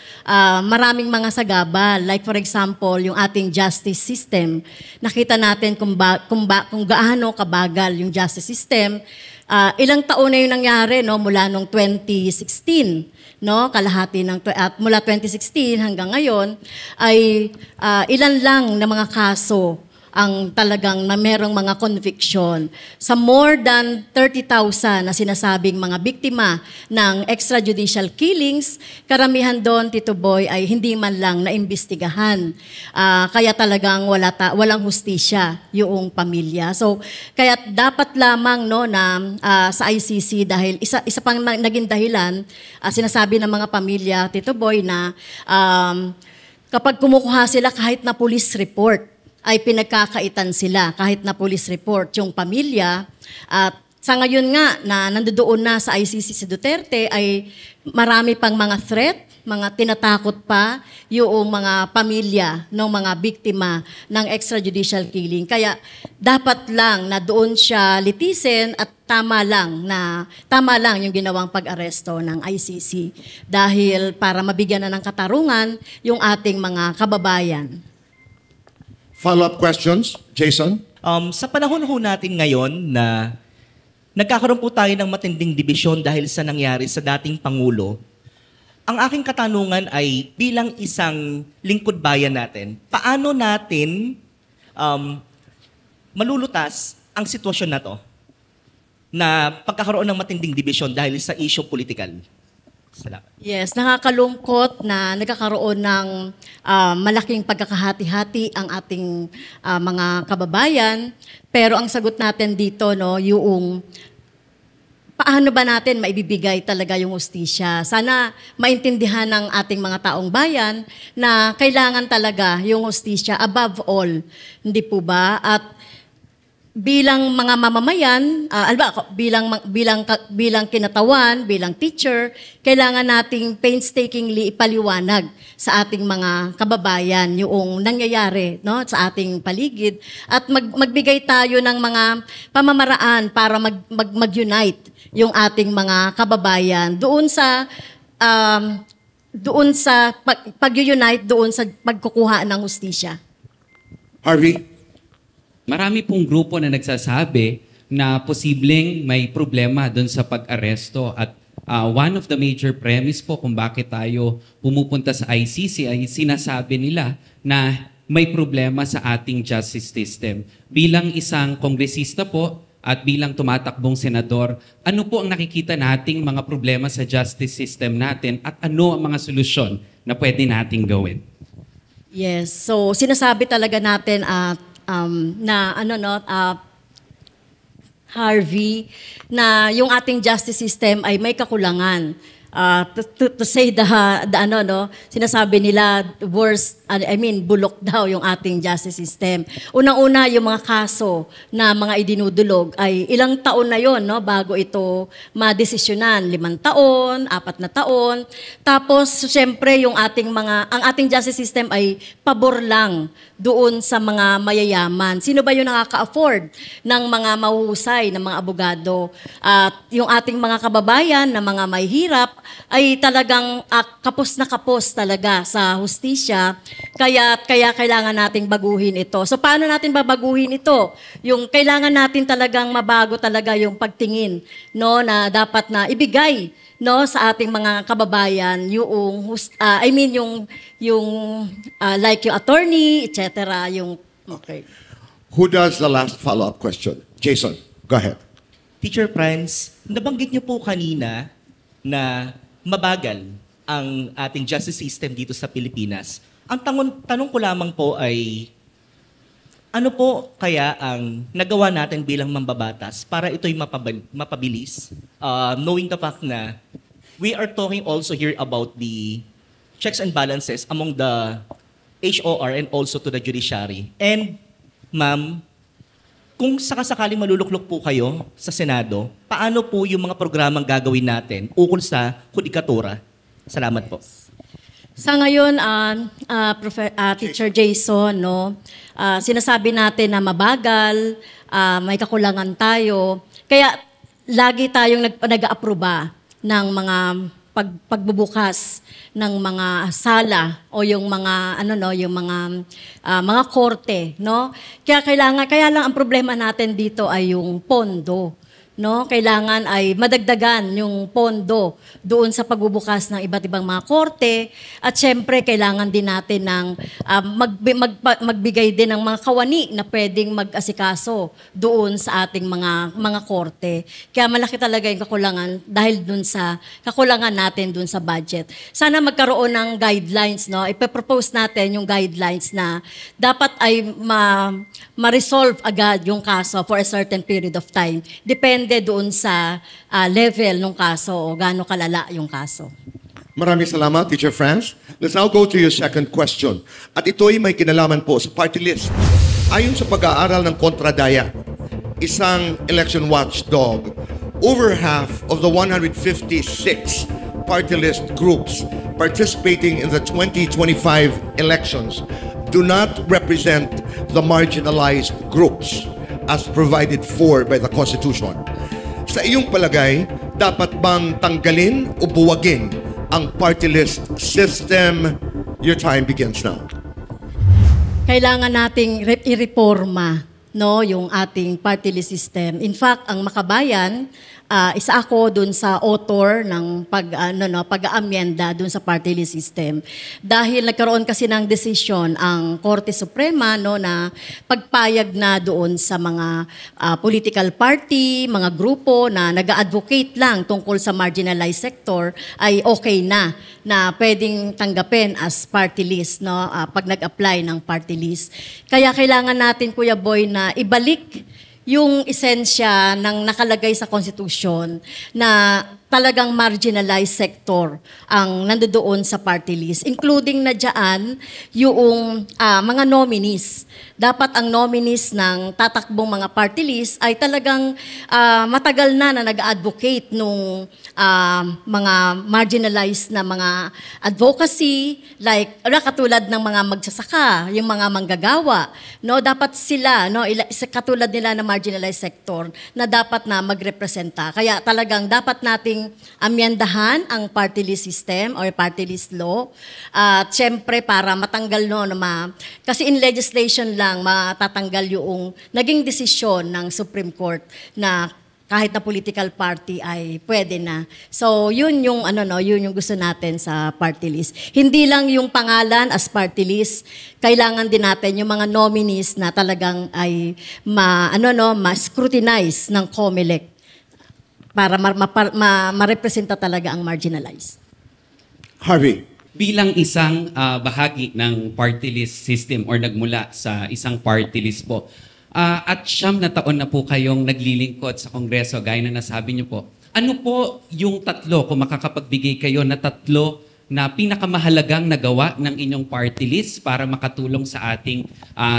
maraming mga sagabal. Like for example, yung ating justice system. Nakita natin kung gaano kabagal yung justice system. Ilang taon na yung nangyari mula nung 2016. Kalahati at mula 2016 hanggang ngayon ay ilan lang na mga kaso ang talagang na merong mga conviction. Sa more than 30,000 na sinasabing mga biktima ng extrajudicial killings, karamihan doon, Tito Boy, ay hindi man lang naimbestigahan. Kaya talagang walang hustisya yung pamilya. So, kaya dapat lamang na sa ICC, dahil isa pang naging dahilan, sinasabi ng mga pamilya, Tito Boy, na kapag kumukuha sila kahit na police report, ay pinagkakaitan sila kahit na police report yung pamilya. At sa ngayon nga na nandoon na sa ICC si Duterte ay marami pang mga threat, mga tinatakot pa yung mga pamilya ng mga biktima ng extrajudicial killing. Kaya dapat lang na doon siya litisin at tama lang yung ginawang pag-aresto ng ICC dahil para mabigyan na ng katarungan yung ating mga kababayan. Follow-up questions? Jason? Sa panahon ho natin ngayon na nagkakaroon po tayo ng matinding dibisyon dahil sa nangyari sa dating Pangulo, ang aking katanungan ay bilang isang lingkod bayan natin, paano natin malulutas ang sitwasyon na to na pagkakaroon ng matinding dibisyon dahil sa issue politikal? Salamat. Yes, nakakalungkot na nagkakaroon ng malaking pagkakahati-hati ang ating mga kababayan. Pero ang sagot natin dito, yung paano ba natin maibibigay talaga yung hustisya? Sana maintindihan ng ating mga taong bayan na kailangan talaga yung hustisya above all. Hindi po ba? At bilang mga mamamayan, bilang kinatawan, bilang teacher, kailangan nating painstakingly ipaliwanag sa ating mga kababayan yung nangyayari sa ating paligid at magbigay tayo ng mga pamamaraan para mag-unite yung ating mga kababayan doon sa pag-unite doon sa pagkukuha ng hustisya. Harvey? Marami pong grupo na nagsasabi na posibleng may problema doon sa pag-aresto at one of the major premise po kung bakit tayo pumupunta sa ICC ay sinasabi nila na may problema sa ating justice system. Bilang isang kongresista po at bilang tumatakbong senador, ano po ang nakikita nating mga problema sa justice system natin at ano ang mga solusyon na pwede nating gawin? Yes, so sinasabi talaga natin Harvey, na yung ating justice system ay may kakulangan. To say sinasabi nila bulok daw yung ating justice system. Unang-una, yung mga kaso na mga idinudulog ay ilang taon na yon bago ito madesisyonan. 5 taon, 4 na taon. Tapos, siyempre, ang ating justice system ay pabor lang doon sa mga mayayaman. Sino ba yung nakaka-afford ng mga mahuhusay, ng mga abogado? At yung ating mga kababayan na mga mahihirap ay talagang kapos na kapos talaga sa hustisya. Kaya kailangan nating baguhin ito. So paano natin babaguhin ito? Yung kailangan natin talagang mabago talaga yung pagtingin na dapat na ibigay sa ating mga kababayan yung like yung attorney, etc. Okay. Who does the last follow-up question? Jason, go ahead. Teacher Franz, nabanggit niyo po kanina na mabagal ang ating justice system dito sa Pilipinas. Ang tanong ko lamang po ay, ano po kaya ang nagawa natin bilang mambabatas para ito'y mapabilis? Knowing the fact na we are talking also here about the checks and balances among the HOR and also to the judiciary. And, ma'am, kung sakasakaling maluluklok po kayo sa Senado, paano po yung mga programang gagawin natin ukol sa hudikatura? Salamat po. Sa ngayon, Teacher Jason, no, sinasabi natin na mabagal, may kakulangan tayo. Kaya lagi tayong nag-a-aproba ng mga pagbubukas ng mga sala o yung mga mga korte, no? Kaya lang ang problema natin dito ay yung pondo. No, kailangan ay madagdagan yung pondo doon sa pagbubukas ng iba't ibang mga korte at syempre kailangan din natin ng magbigay din ng mga kawani na pwedeng mag-asikaso doon sa ating mga korte. Kaya malaki talaga yung kakulangan dahil doon sa kakulangan natin doon sa budget. Sana magkaroon ng guidelines, no? Ipe-propose natin yung guidelines na dapat ay ma-resolve agad yung kaso for a certain period of time. Depende doon sa level ng kaso o gaano kalala yung kaso. Maraming salamat, Teacher Franz. Let's now go to your second question. At ito'y may kinalaman po sa party list. Ayon sa pag-aaral ng Kontradaya, isang election watchdog, over half of the 156 party list groups participating in the 2025 elections do not represent the marginalized groups as provided for by the Constitution. Sa iyong palagay, dapat bang tanggalin o buwagin ang party list system? Your time begins now. Kailangan nating i-reforma, no, yung ating party list system. In fact, ang Makabayan, isa ako dun sa author ng pag-aamyenda dun sa party list system. Dahil nagkaroon kasi ng desisyon ang Korte Suprema, no, na pagpayag na doon sa mga political party, mga grupo na nag-advocate lang tungkol sa marginalized sector ay okay na pwedeng tanggapin as party list, no, pag nag-apply ng party list. Kaya kailangan natin, Kuya Boy, na ibalik yung esensya ng nakalagay sa Constitution na talagang marginalized sector ang nandoon sa party list, including na dyan yung mga nominees. Dapat ang nominees ng tatakbong mga party list ay talagang matagal na nag-advocate nung mga marginalized na mga advocacy, like katulad ng mga magsasaka, yung mga manggagawa. No, dapat sila, no, katulad nila na marginalized sector na dapat na magrepresenta. Kaya talagang dapat nating amyendahan ang party list system or party list law. At syempre para matanggal kasi in legislation lang matatanggal yung naging desisyon ng Supreme Court na kahit na political party ay pwede na. So yun yung yun yung gusto natin sa party list. Hindi lang yung pangalan as party list, kailangan din natin yung mga nominees na talagang ay ma-scrutinize ng COMELEC para ma-representa talaga ang marginalized. Harvey. Bilang isang bahagi ng party list system or nagmula sa isang party list po, at 9 na taon na po kayong naglilingkod sa Kongreso, gaya na nasabi niyo po, ano po yung 3, kung makakapagbigay kayo na 3 na pinakamahalagang nagawa ng inyong party list para makatulong sa ating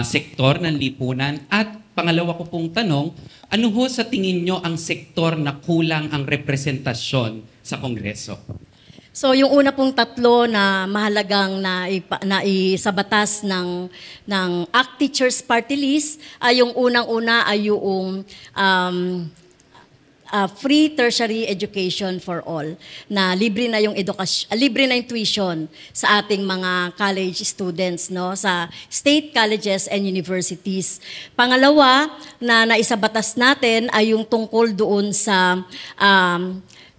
sektor ng lipunan? At pangalawa ko pong tanong, ano ho sa tingin nyo ang sektor na kulang ang representasyon sa Kongreso? So yung una pong 3 na mahalagang na isabatas ng ACT Teachers Party List ay yung unang-una ay yung free tertiary education for all, na libre na yung libre na yung tuition sa ating mga college students, no, sa state colleges and universities. Pangalawa na naisabatas natin ay yung tungkol doon sa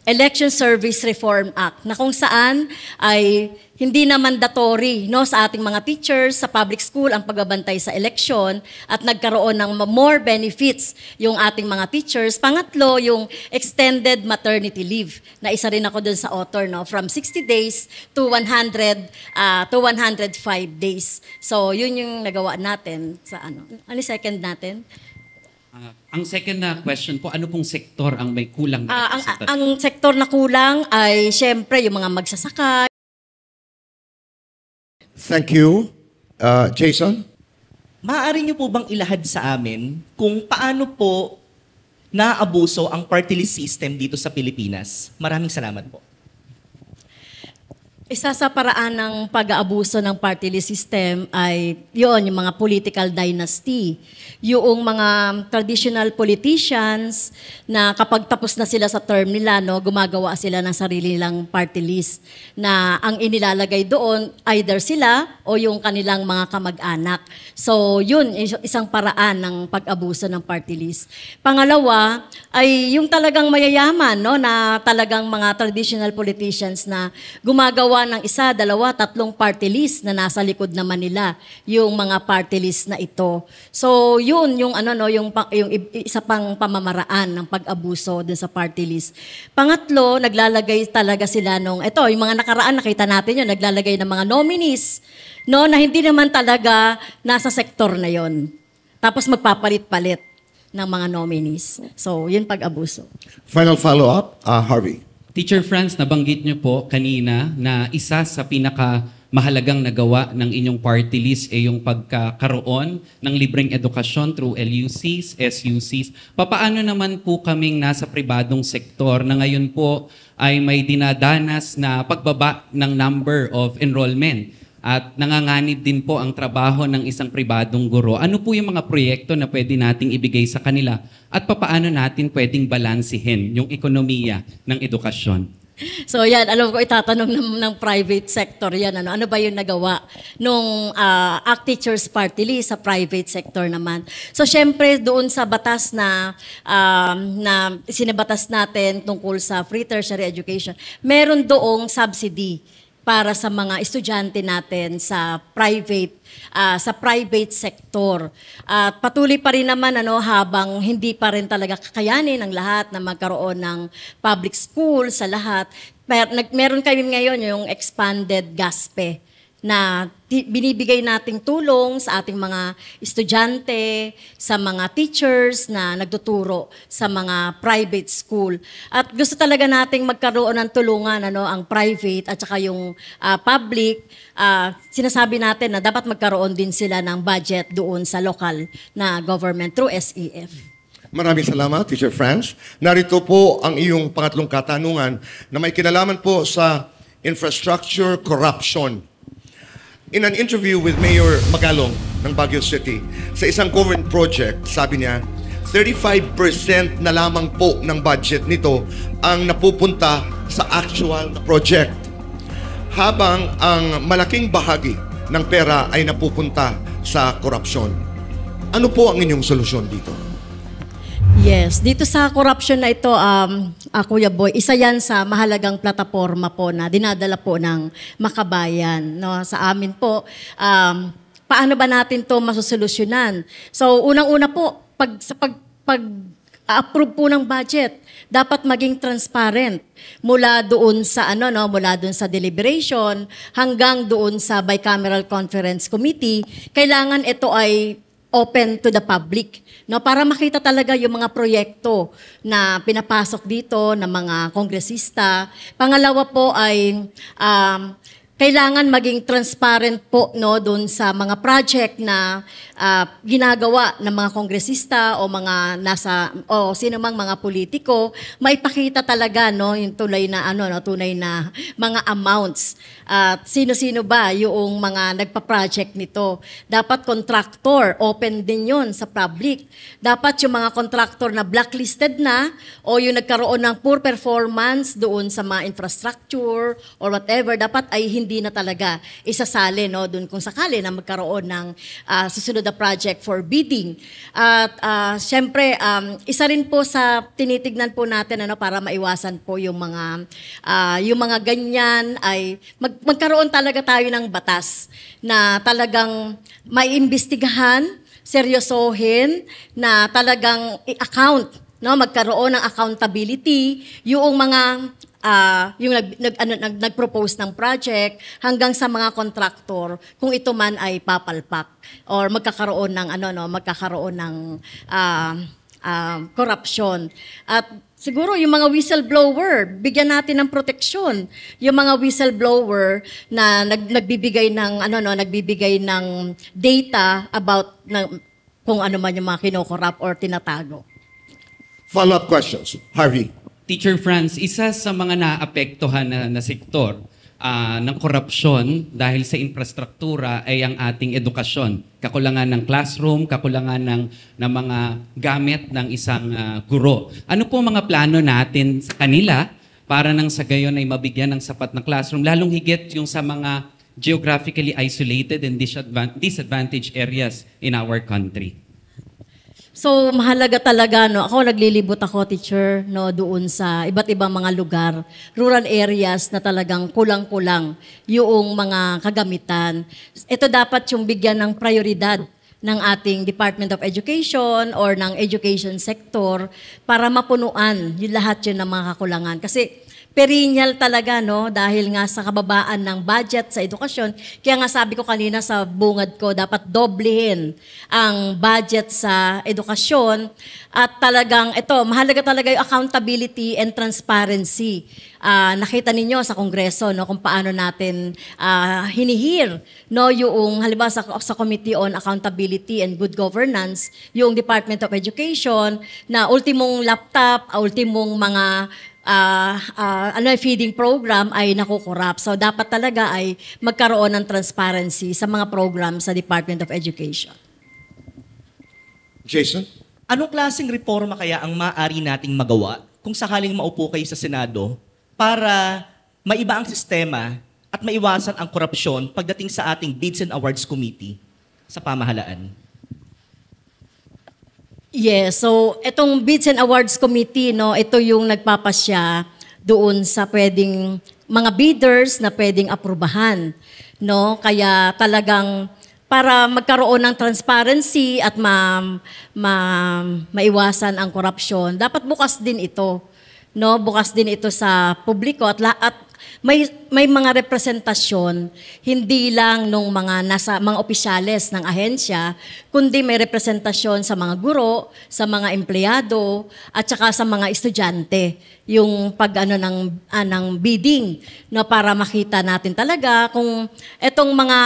Election Service Reform Act na kung saan ay hindi na mandatory no, sa ating mga teachers sa public school ang pagbabantay sa eleksyon at nagkaroon ng more benefits yung ating mga teachers. Pangatlo, yung extended maternity leave na isa rin ako dun sa author no, from 60 days to 105 days. So yun yung nagawa natin sa ano. Ano second natin? Ang second na question po, ano pong sektor ang may kulang na representative? Ang sektor na kulang ay syempre yung mga magsasaka. Thank you. Jason? Maaari niyo po bang ilahad sa amin kung paano po naabuso ang party list system dito sa Pilipinas? Maraming salamat po. Isa sa paraan ng pag-aabuso ng party list system ay yon yung mga political dynasty. Yung mga traditional politicians na kapag tapos na sila sa term nila, no, gumagawa sila ng sarili nilang party list na ang inilalagay doon either sila o yung kanilang mga kamag-anak. So yun, isang paraan ng pag-abuso ng party list. Pangalawa ay yung talagang mayayaman, no, na talagang mga traditional politicians na gumagawa ng isa, dalawa, tatlong party list na nasa likod naman nila yung mga party list na ito. So yun yung ano no yung isa pang pamamaraan ng pag-abuso dun sa party list. Pangatlo, naglalagay talaga sila nung ito yung mga nakaraan nakita natin yun, naglalagay ng mga nominees no na hindi naman talaga nasa sektor na yon. Tapos magpapalit-palit ng mga nominees. So yun pag-abuso. Final follow-up, Harvey. Teacher Franz, nabanggit niyo po kanina na isa sa pinakamahalagang nagawa ng inyong party list ay yung pagkakaroon ng libreng edukasyon through LUCs, SUCs. Papaano naman po kaming nasa pribadong sektor na ngayon po ay may dinadanas na pagbaba ng number of enrollment at nanganganib din po ang trabaho ng isang pribadong guro? Ano po yung mga proyekto na pwede nating ibigay sa kanila at papaano natin pwedeng balansihin yung ekonomiya ng edukasyon? So yan, alam ko itatanong ng private sector yan. Ano ba yung nagawa nung ACT Teachers Party List sa private sector naman? So syempre doon sa batas na sinabatas natin tungkol sa free tertiary education, meron doong subsidy para sa mga estudyante natin sa private sector. At patuloy pa rin naman habang hindi pa rin talaga kakayanin ng lahat na magkaroon ng public school sa lahat. Meron kami ngayon yung expanded GASPE na binibigay nating tulong sa ating mga estudyante, sa mga teachers na nagtuturo sa mga private school. At gusto talaga nating magkaroon ng tulungan ang private at saka yung public. Sinasabi natin na dapat magkaroon din sila ng budget doon sa local na government through SEF. Maraming salamat, Teacher Franz. Narito po ang iyong pangatlong katanungan na may kinalaman po sa infrastructure corruption. In an interview with Mayor Magalong ng Baguio City, sa isang government project, sabi niya, 35% na lamang po ng budget nito ang napupunta sa actual na project. Habang ang malaking bahagi ng pera ay napupunta sa korupsyon. Ano po ang inyong solusyon dito? Yes, dito sa corruption na ito, Kuya Boy, isa yan sa mahalagang plataforma po na dinadala po ng Makabayan. No? Sa amin po, paano ba natin to masusolusyonan? So, unang-una po, pag-approve po ng budget, dapat maging transparent mula doon sa mula doon sa deliberation hanggang doon sa bicameral conference committee. Kailangan ito ay open to the public, no, para makita talaga yung mga proyekto na pinapasok dito ng mga kongresista. Pangalawa po ay kailangan maging transparent po doon sa mga project na ginagawa ng mga kongresista o mga sino mang mga politiko, maipakita talaga yung tunay na tunay na mga amounts. At sino-sino ba yung mga nagpa-project nito? Dapat contractor, open din 'yon sa public. Dapat yung mga contractor na blacklisted na o yung nagkaroon ng poor performance doon sa mga infrastructure or whatever, dapat ay hindi hindi na talaga isasali no doon kung sakali na magkaroon ng susunod na project for bidding. At syempre isa rin po sa tinitignan po natin ano para maiwasan po yung mga ganyan ay magkaroon talaga tayo ng batas na talagang maiimbestigahan, seryosohin na talagang i-account, no, magkaroon ng accountability yung mga nag-propose ng project hanggang sa mga kontraktor kung ito man ay papalpak or magkakaroon ng corruption. At siguro yung mga whistleblower, bigyan natin ng proteksyon. Yung mga whistleblower na nagbibigay ng data about kung ano man yung mga kinokorrupt or tinatago. Follow-up questions. Harvey. Teacher Franz, isa sa mga naapektuhan na sektor ng korupsyon dahil sa infrastruktura ay ang ating edukasyon. Kakulangan ng classroom, kakulangan ng mga gamit ng isang guro. Ano po mga plano natin sa kanila para nang sa gayon ay mabigyan ng sapat na classroom, lalong higit yung sa mga geographically isolated and disadvantaged areas in our country? So mahalaga talaga no. Ako naglilibot ako teacher no doon sa iba't ibang mga lugar, rural areas na talagang kulang-kulang yung mga kagamitan. Ito dapat yung bigyan ng prioridad ng ating Department of Education or ng education sector para mapunuan yung lahat yun ng mga kakulangan. Kasi perennial talaga, no? Dahil nga sa kababaan ng budget sa edukasyon. Kaya nga sabi ko kanina sa bungad ko, dapat doblehin ang budget sa edukasyon. At talagang, mahalaga talaga yung accountability and transparency. Nakita ninyo sa Kongreso, no, kung paano natin hinihir, no, yung halimbawa sa Committee on Accountability and Good Governance, yung Department of Education, na ultimong laptop, ultimong mga feeding program ay nakukurap. So dapat talaga ay magkaroon ng transparency sa mga program sa Department of Education. Jason? Anong klaseng reforma kaya ang maaari nating magawa kung sakaling maupo kayo sa Senado para maiba ang sistema at maiwasan ang korupsyon pagdating sa ating Bids and Awards Committee sa pamahalaan? Yes, so itong Bids and Awards Committee, no, ito yung nagpapasya doon sa pwedeng mga bidders na pwedeng aprubahan, no? Kaya talagang para magkaroon ng transparency at maiwasan ang korupsyon, dapat bukas din ito, no? Bukas din ito sa publiko at may mga representasyon hindi lang nung mga opisyales ng ahensya, kundi may representasyon sa mga guro, sa mga empleyado at saka sa mga estudyante yung ng bidding, no, para makita natin talaga kung etong mga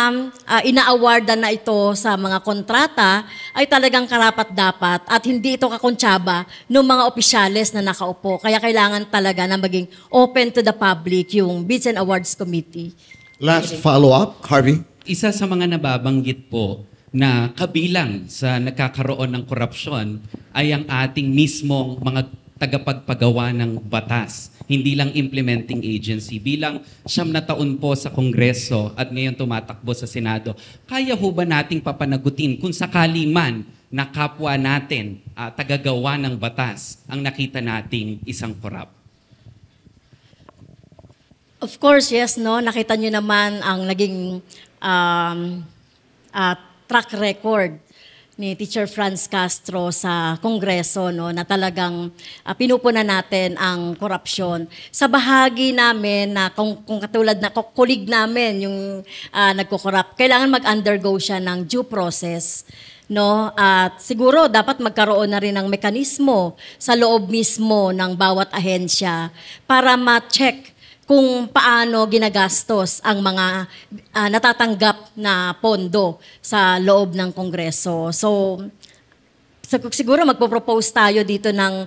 ina-awardan na ito sa mga kontrata ay talagang karapat-dapat at hindi ito kakontsaba ng mga opisyales na nakaupo. Kaya kailangan talaga na maging open to the public yung Bids and Awards Committee. Last follow-up, Harvey. Isa sa mga nababanggit po na kabilang sa nagkakaroon ng korupsyon ay ang ating mismong mga tagapagpagawa ng batas, hindi lang implementing agency. Bilang 9 na taon po sa Kongreso at ngayon tumatakbo sa Senado, kaya ho ba nating papanagutin kung sakali man na kapwa natin, tagagawa ng batas, ang nakita nating isang korap? Of course, yes, no. Nakita nyo naman ang naging track record ni Teacher Franz Castro sa Kongreso, no, na talagang pinupunan natin ang korupsyon. Sa bahagi namin na kung katulad na colleague namin yung nagko-corrupt, kailangan mag-undergo siya ng due process. No, at siguro dapat magkaroon na rin ng mekanismo sa loob mismo ng bawat ahensya para ma-check kung paano ginagastos ang mga natatanggap na pondo sa loob ng Kongreso. So siguro magpo-propose tayo dito ng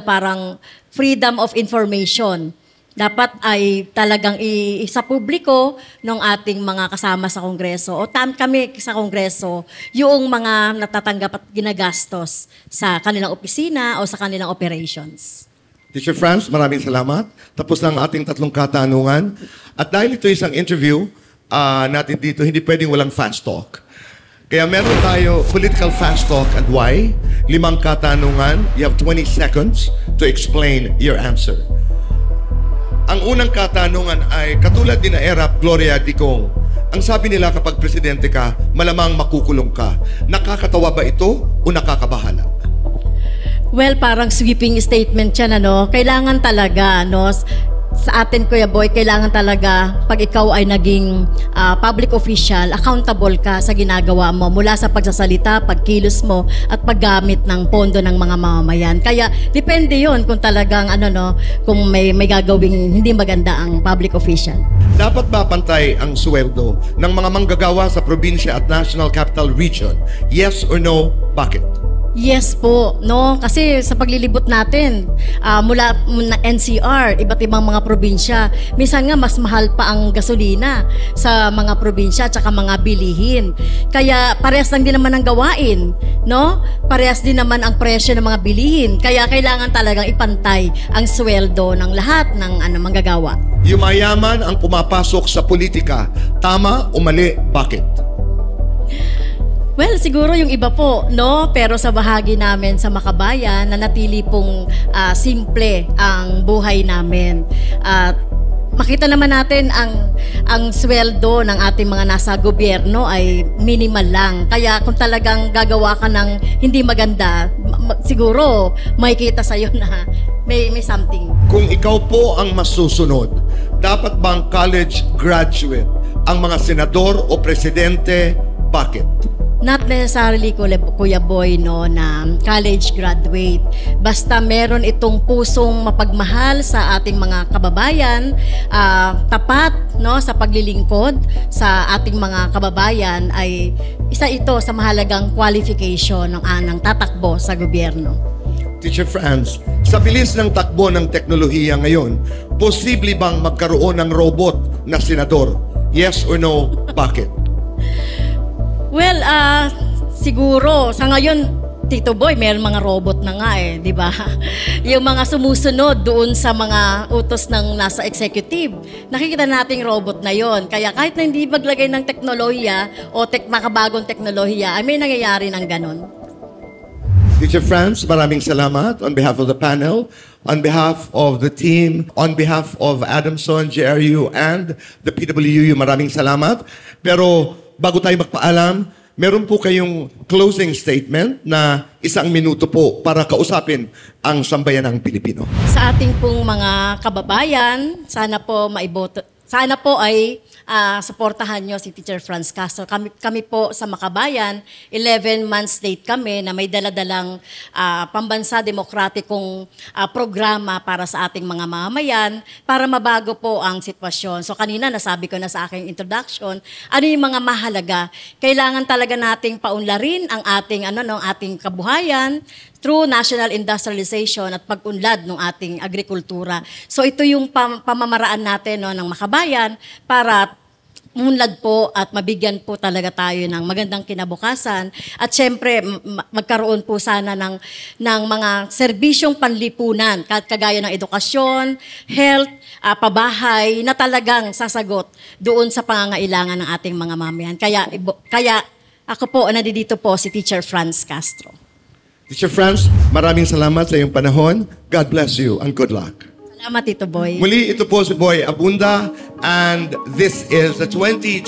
parang freedom of information. Dapat ay talagang sa publiko ng ating mga kasama sa Kongreso o kami sa Kongreso yung mga natatanggap at ginagastos sa kanilang opisina o sa kanilang operations. Teacher Franz, maraming salamat. Tapos na ang ating tatlong katanungan. At dahil ito isang interview natin dito, hindi pwedeng walang fast talk. Kaya meron tayo political fast talk and why. 5 katanungan. You have 20 seconds to explain your answer. Ang unang katanungan ay katulad din na Erap Gloria Dicong. Ang sabi nila kapag presidente ka, malamang makukulong ka. Nakakatawa ba ito o nakakabahala? Well, parang sweeping statement yan, ano? Kailangan talaga, no? Sa atin, Kuya Boy, kailangan talaga pag ikaw ay naging public official, accountable ka sa ginagawa mo mula sa pagsasalita, pagkilos mo at paggamit ng pondo ng mga mamamayan. Kaya depende 'yon kung talagang kung may gagawing hindi maganda ang public official. Dapat ba pantay ang sweldo ng mga manggagawa sa probinsya at National Capital Region? Yes or no? Bakit? Yes po, no? Kasi sa paglilibot natin, mula NCR, iba't ibang mga probinsya, minsan nga mas mahal pa ang gasolina sa mga probinsya at saka mga bilihin. Kaya parehas lang din naman ang gawain, no? Parehas din naman ang presyo ng mga bilihin. Kaya kailangan talagang ipantay ang sweldo ng lahat ng manggagawa. Yumayaman ang pumapasok sa politika. Tama o mali? Bakit? Well, siguro yung iba po, no? Pero sa bahagi namin sa Makabayan, nanatili pong simple ang buhay namin. At makita naman natin ang sweldo ng ating mga nasa gobyerno ay minimal lang. Kaya kung talagang gagawa ka ng hindi maganda, siguro makikita sa'yo na may something. Kung ikaw po ang masusunod, dapat bang college graduate ang mga senador o presidente? Bakit? Not necessarily, Kuya Boy, no, na college graduate. Basta meron itong pusong mapagmahal sa ating mga kababayan, tapat, no, sa paglilingkod sa ating mga kababayan, ay isa ito sa mahalagang qualification ng tatakbo sa gobyerno. Teacher Franz, sa bilis ng takbo ng teknolohiya ngayon, posible bang magkaroon ng robot na senador? Yes or no? Bakit? Well, siguro sa ngayon, Tito Boy, may mga robot na nga di ba? Yung mga sumusunod doon sa mga utos ng nasa executive, nakikita nating robot na yon. Kaya kahit na hindi maglagay ng teknolohiya o makabagong teknolohiya, ay may nangyayari ng ganon. Teacher Franz, maraming salamat on behalf of the panel, on behalf of the team, on behalf of Adamson, GRU, and the PWU, maraming salamat. Pero bago tayo magpaalam, meron po kayong closing statement na 1 minuto po para kausapin ang sambayanang Pilipino. Sa ating pong mga kababayan, sana po ay suportahan nyo si Teacher Franz Castro. Kami po sa Makabayan, 11 months late kami na may daladalang pambansa demokratikong programa para sa ating mga mamamayan para mabago po ang sitwasyon. So kanina nasabi ko na sa aking introduction, ano yung mga mahalaga. Kailangan talaga nating paunlarin ang ating kabuhayan through national industrialization at pag-unlad ng ating agrikultura. So ito yung pamamaraan natin ng Makabayan para munlad po at mabigyan po talaga tayo ng magandang kinabukasan. At syempre, magkaroon po sana ng mga serbisyong panlipunan, kagaya ng edukasyon, health, pabahay, na talagang sasagot doon sa pangangailangan ng ating mga mamayan. Kaya ako po, nandito po si Teacher Franz Castro. Teacher Franz, maraming salamat sa iyong panahon. God bless you and good luck. Salamat, Tito Boy. Muli, ito po si Boy Abunda and this is the 2025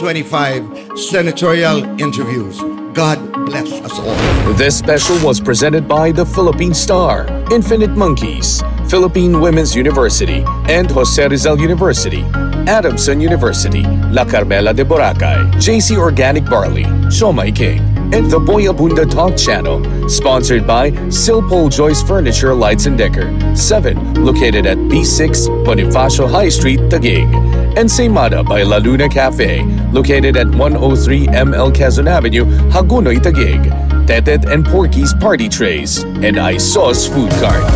Senatorial Interviews. God bless us all. This special was presented by the Philippine Star, Infinite Monkeys, Philippine Women's University, and Jose Rizal University, Adamson University, La Carmela de Boracay, JC Organic Barley, Siomai King, and the Boy Abunda Talk Channel, sponsored by Silpol Joyce Furniture Lights and Decker, 7, located at B6 Bonifacio High Street, Taguig, and Seymada by La Luna Cafe, located at 103 ML Quezon Avenue, Hagunoy, Taguig, Tetet and Porky's Party Trays, and Isos Food Cart.